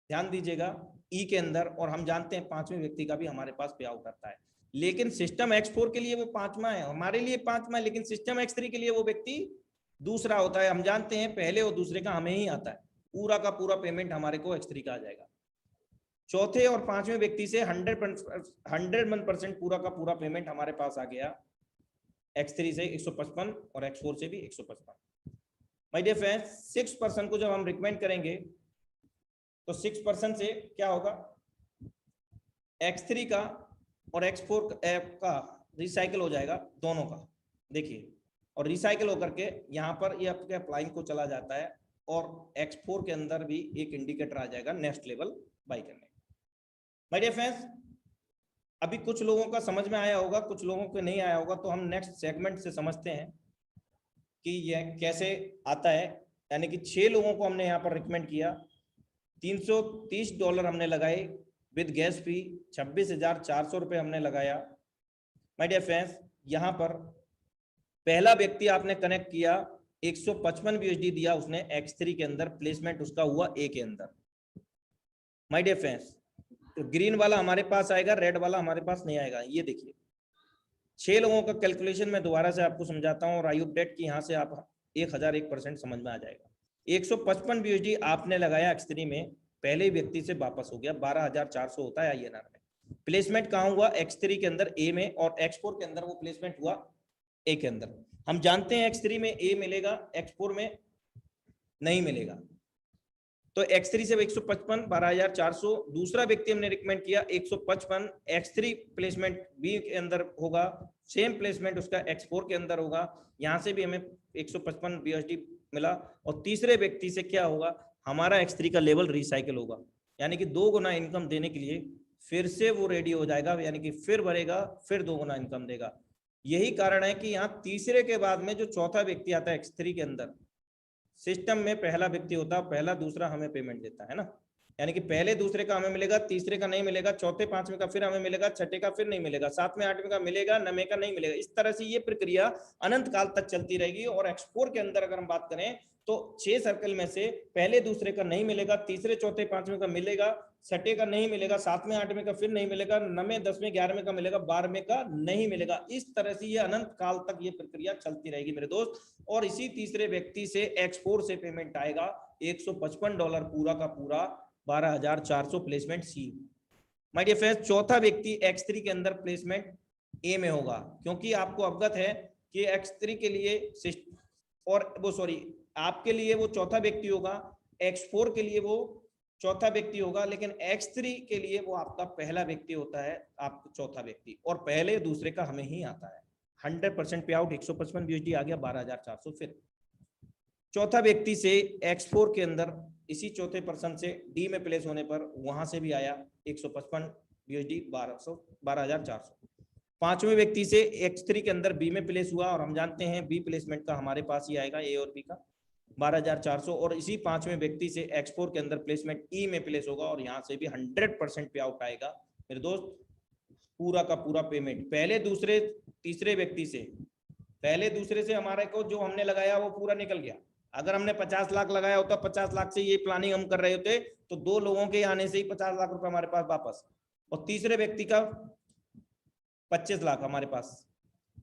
[SPEAKER 1] ध्यान दीजिएगा, E के अंदर। और हम जानते हैं पांचवें व्यक्ति का भी हमारे पास पे आउट आता है, लेकिन सिस्टम X4 के लिए वो पांचवा है, हमारे लिए पांचवा है, लेकिन सिस्टम X3 के लिए वो व्यक्ति दूसरा होता है। हम जानते हैं पहले और दूसरे का हमें ही आता है, पूरा का पूरा पेमेंट हमारे को X3 का आ जाएगा। चौथे और पांचवें व्यक्ति से 100% पूरा का पूरा पेमेंट हमारे पास आ गया, X3 से 155 और X4 से भी 155। माय डियर फ्रेंड्स, 6% को जब हम रिकमेंड करेंगे तो 6% से क्या होगा, X3 का और X4 का रिसाइकल हो जाएगा दोनों का, देखिए। और रिसाइकल होकर के यहाँ पर ये आपके अपलाइन को चला जाता है, और X4 के अंदर भी एक इंडिकेटर आ जाएगा नेक्स्ट लेवल बाय करने। माय डियर फ्रेंड्स, अभी कुछ लोगों का समझ में आया होगा, कुछ लोगों को नहीं आया होगा, तो हम नेक्स्ट सेगमेंट से समझते हैं कि यह कैसे आता है। यानी कि 6 लोगों को हमने यहाँ पर रिकमेंड किया, $330 हमने लगाए विद गैस फी, 26,400 रुपये हमने लगाया। माय डियर फ्रेंड्स, यहाँ पर पहला व्यक्ति आपने कनेक्ट किया, 155 BUSD दिया उसने X3 के अंदर, प्लेसमेंट उसका हुआ A के अंदर। माय डियर फ्रेंड्स, तो ग्रीन वाला हमारे पास आएगा, रेड वाला हमारे पास नहीं आएगा। ये देखिए 6 लोगों का कैलकुलेशन मैं दोबारा से आपको समझाता हूँ, और आई होप डेट की यहाँ से आप 1001% समझ में आ जाएगा। 155 BUSD आपने लगाया X3 में, पहले व्यक्ति से वापस हो गया, 12,400 होता है INR में। प्लेसमेंट कहाँ हुआ? X3 के अंदर A में, और X4 के अंदर वो प्लेसमेंट हुआ A के अंदर। हम जानते हैं X3 में A मिलेगा, X4 में नहीं मिलेगा, तो X3 से 155, 12,400। दूसरा व्यक्ति हमने रिकमेंड किया 155, X3 प्लेसमेंट B के अंदर होगा, सेम प्लेसमेंट उसका X4 के अंदर होगा, यहाँ से भी हमें 155 BUSD मिला। और तीसरे व्यक्ति से क्या होगा, हमारा X3 का लेवल रिसाइकिल होगा, यानी कि 2 गुना इनकम देने के लिए फिर से वो रेडी हो जाएगा, यानी कि फिर भरेगा, फिर 2 गुना इनकम देगा। यही कारण है कि यहाँ तीसरे के बाद में जो चौथा व्यक्ति आता है X3 के अंदर, सिस्टम में पहला व्यक्ति होता है, पहला दूसरा हमें पेमेंट देता है ना। यानी कि पहले दूसरे का हमें मिलेगा, तीसरे का नहीं मिलेगा, चौथे पांचवें का फिर हमें मिलेगा, छठे का फिर नहीं मिलेगा, सातवें आठवें का मिलेगा, नवे का नहीं मिलेगा। इस तरह से ये प्रक्रिया अनंत काल तक चलती रहेगी। और एक्सप्लोर के अंदर अगर हम बात करें तो 6 सर्कल में से पहले दूसरे का नहीं मिलेगा, तीसरे चौथे पांचवें का मिलेगा, छठे का नहीं मिलेगा, सातवें आठवें का फिर नहीं मिलेगा, नवे 10वें 11वें का मिलेगा, 12वें का नहीं मिलेगा। इस तरह से ये अनंत काल तक ये प्रक्रिया चलती रहेगी मेरे दोस्त। और इसी तीसरे व्यक्ति से एक्सपोर्ट से पेमेंट आएगा $155 पूरा का पूरा, 12,400 प्लेसमेंट सी। माय डियर फ्रेंड्स, चौथा व्यक्ति X3 के अंदर प्लेसमेंट ए में होगा, क्योंकि आपको अवगत है कि X3 के लिए और वो सॉरी आपके लिए वो चौथा व्यक्ति होगा, X4 के लिए वो चौथा व्यक्ति होगा, लेकिन X3 के लिए वो आपका पहला व्यक्ति होता है, आपका चौथा व्यक्ति। और पहले दूसरे का हमें ही आता है। 100% पे आउट 155 USD आ गया, 12,400। फिर चौथा व्यक्ति से X4 के अंदर इसी चौथे पर्सन से डी में प्लेस होने पर वहां से भी आया 155 USD, 12,400। पांचवें व्यक्ति से X3 के अंदर बी में प्लेस हुआ, और हम जानते हैं बी प्लेसमेंट का हमारे पास ही आएगा, ए और बी का 12,400। और इसी पांचवें व्यक्ति से X4 के अंदर प्लेसमेंट ई में प्लेस होगा, और यहाँ से भी 100% पे आउट आएगा मेरे दोस्त। पूरा का पूरा पेमेंट पहले दूसरे तीसरे व्यक्ति से, पहले दूसरे से हमारे को जो हमने लगाया वो पूरा निकल गया। अगर हमने 50 लाख लगाया होता, 50 लाख से ये प्लानिंग हम कर रहे होते, तो 2 लोगों के आने से ही 50 लाख रुपए हमारे पास वापस, और तीसरे व्यक्ति का 25 लाख हमारे पास,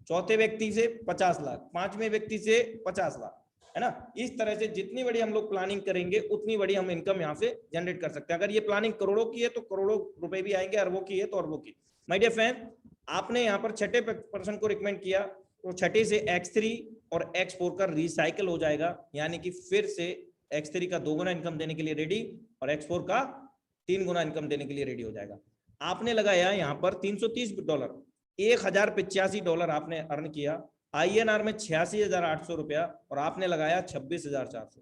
[SPEAKER 1] चौथे व्यक्ति से 50 लाख, पांचवें व्यक्ति से 50 लाख, है ना। इस तरह से जितनी बड़ी हम लोग प्लानिंग करेंगे उतनी बड़ी हम इनकम यहाँ से जनरेट कर सकते हैं। अगर ये प्लानिंग करोड़ों की है तो करोड़ों रुपए भी आएंगे, अरबों की है तो अरबों की। माय डियर फ्रेंड, आपने यहाँ पर छठे पर्सन को रिकमेंड किया, तो छठे से X3 और X4 का रिसाइकल हो जाएगा, यानी कि फिर से X3 का 2 गुना इनकम देने के लिए रेडी, और X4 का 3 गुना इनकम देने के लिए रेडी हो जाएगा। आपने लगाया यहाँ पर $330, $1,085 आपने अर्न किया, INR में 86,800 रुपया, और आपने लगाया 26,400।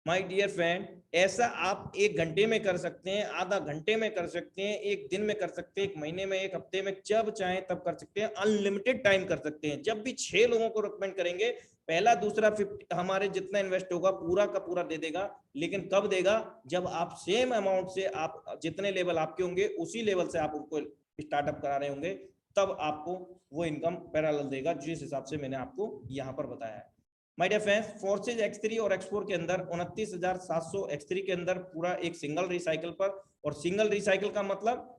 [SPEAKER 1] माय डियर फ्रेंड, ऐसा आप 1 घंटे में कर सकते हैं, आधा घंटे में कर सकते हैं, 1 दिन में कर सकते हैं, 1 महीने में, 1 हफ्ते में, जब चाहें तब कर सकते हैं, अनलिमिटेड टाइम कर सकते हैं। जब भी 6 लोगों को रिकमेंड करेंगे, पहला दूसरा 50 हमारे जितना इन्वेस्ट होगा पूरा का पूरा दे देगा। लेकिन कब देगा? जब आप सेम अमाउंट से, आप जितने लेवल आपके होंगे उसी लेवल से आप उनको स्टार्टअप करा रहे होंगे, तब आपको वो इनकम पैरेलल देगा, जिस हिसाब से मैंने आपको यहाँ पर बताया है। My dear friends, forces X3 और X4 के अंदर 29,700 X3 के अंदर पूरा एक सिंगल रिसाइकल पर, और सिंगल रिसाइकल का मतलब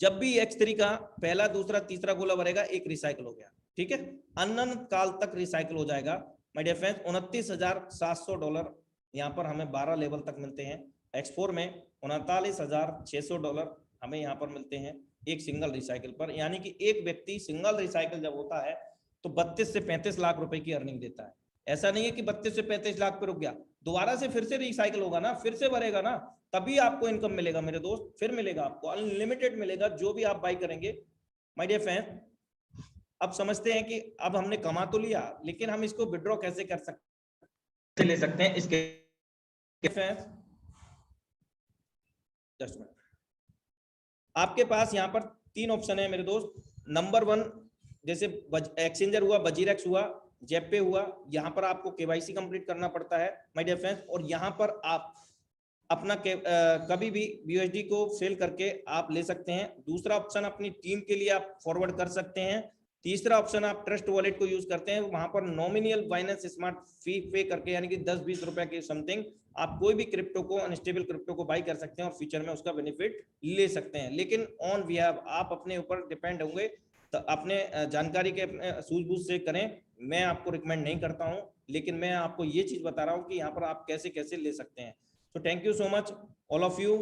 [SPEAKER 1] जब भी X3 का पहला दूसरा तीसरा गोला भरेगा, एक रिसाइकल हो गया, ठीक है, अनंत काल तक रिसाइकल हो जाएगा। माय डियर फ्रेंड्स, $29,700 यहाँ पर हमें 12 लेवल तक मिलते हैं। X4 में $39,600 हमें यहाँ पर मिलते हैं एक सिंगल रिसाइकल पर, यानी कि एक व्यक्ति सिंगल रिसाइकल जब होता है तो 32 से 35 लाख रुपए की अर्निंग देता है। ऐसा नहीं है कि 32 से 35 लाख पे रुक गया, दोबारा से फिर से रिसाइकल होगा ना, फिर से भरेगा ना, तभी आपको इनकम मिलेगा मेरे दोस्त, फिर मिलेगा आपको, अनलिमिटेड मिलेगा जो भी आप बाई करेंगे। माय डियर फ्रेंड, अब समझते हैं कि अब हमने कमा तो लिया, लेकिन हम इसको विड्रॉ कैसे कर सकते, ले सकते हैं इसके जस्ट मिनट। आपके पास यहाँ पर 3 ऑप्शन है मेरे दोस्त। नंबर 1, जैसे एक्सचेंजर हुआ, बजीरेक्स हुआ, जेपे हुआ, यहाँ पर आपको केवाईसी कंप्लीट करना पड़ता है माय डियर फ्रेंड्स, और यहाँ पर आप अपना कभी भी यूएसडी को सेल करके आप ले सकते हैं। दूसरा ऑप्शन, अपनी टीम के लिए आप फॉरवर्ड कर सकते हैं। तीसरा ऑप्शन, आप ट्रस्ट वॉलेट को यूज करते हैं, वहां पर नॉमिनल बाइनेंस स्मार्ट फी पे करके, यानी कि 10-20 रुपए के समथिंग, आप कोई भी क्रिप्टो को, अनस्टेबल क्रिप्टो को बाई कर सकते हैं और फ्यूचर में उसका बेनिफिट ले सकते हैं। लेकिन ऑन बिहाफ आप अपने ऊपर डिपेंड होंगे, तो अपने जानकारी के अपने सूझबूझ से करें। मैं आपको रिकमेंड नहीं करता हूं, लेकिन मैं आपको ये चीज बता रहा हूं कि यहाँ पर आप कैसे कैसे ले सकते हैं। So thank you so much all of you.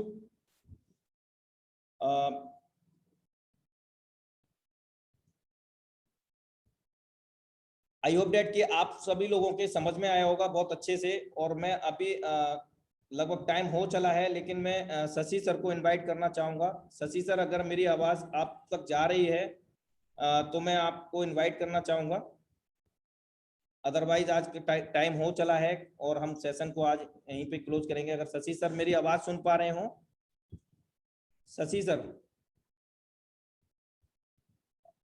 [SPEAKER 1] I hope that कि आप सभी लोगों के समझ में आया होगा बहुत अच्छे से। और मैं अभी लगभग टाइम हो चला है, लेकिन मैं शशि सर को इनवाइट करना चाहूंगा। शशि सर, अगर मेरी आवाज आप तक जा रही है तो मैं आपको इनवाइट करना चाहूंगा, अदरवाइज आज के टाइम हो चला है और हम सेशन को आज यहीं पे क्लोज करेंगे। अगर शशि सर मेरी आवाज सुन पा रहे हो, शशि सर,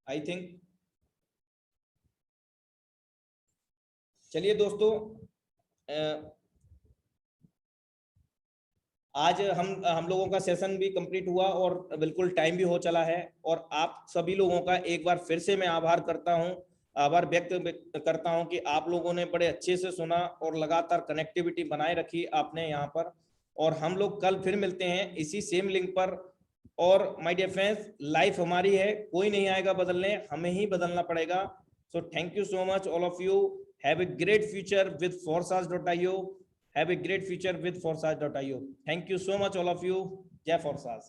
[SPEAKER 1] आई थिंक। चलिए दोस्तों, आज हम लोगों का सेशन भी कंप्लीट हुआ और बिल्कुल टाइम भी हो चला है, और आप सभी लोगों का एक बार फिर से मैं आभार व्यक्त करता हूं कि आप लोगों ने बड़े अच्छे से सुना और लगातार कनेक्टिविटी बनाए रखी आपने यहाँ पर। और हम लोग कल फिर मिलते हैं इसी सेम लिंक पर। और माय डियर फ्रेंड्स, लाइफ हमारी है, कोई नहीं आएगा बदलने, हमें ही बदलना पड़ेगा। So thank you so much all of you. Have a great future with forsas.io. Have a great future with forsas.io. Thank you so much all of you. Jai Forsas.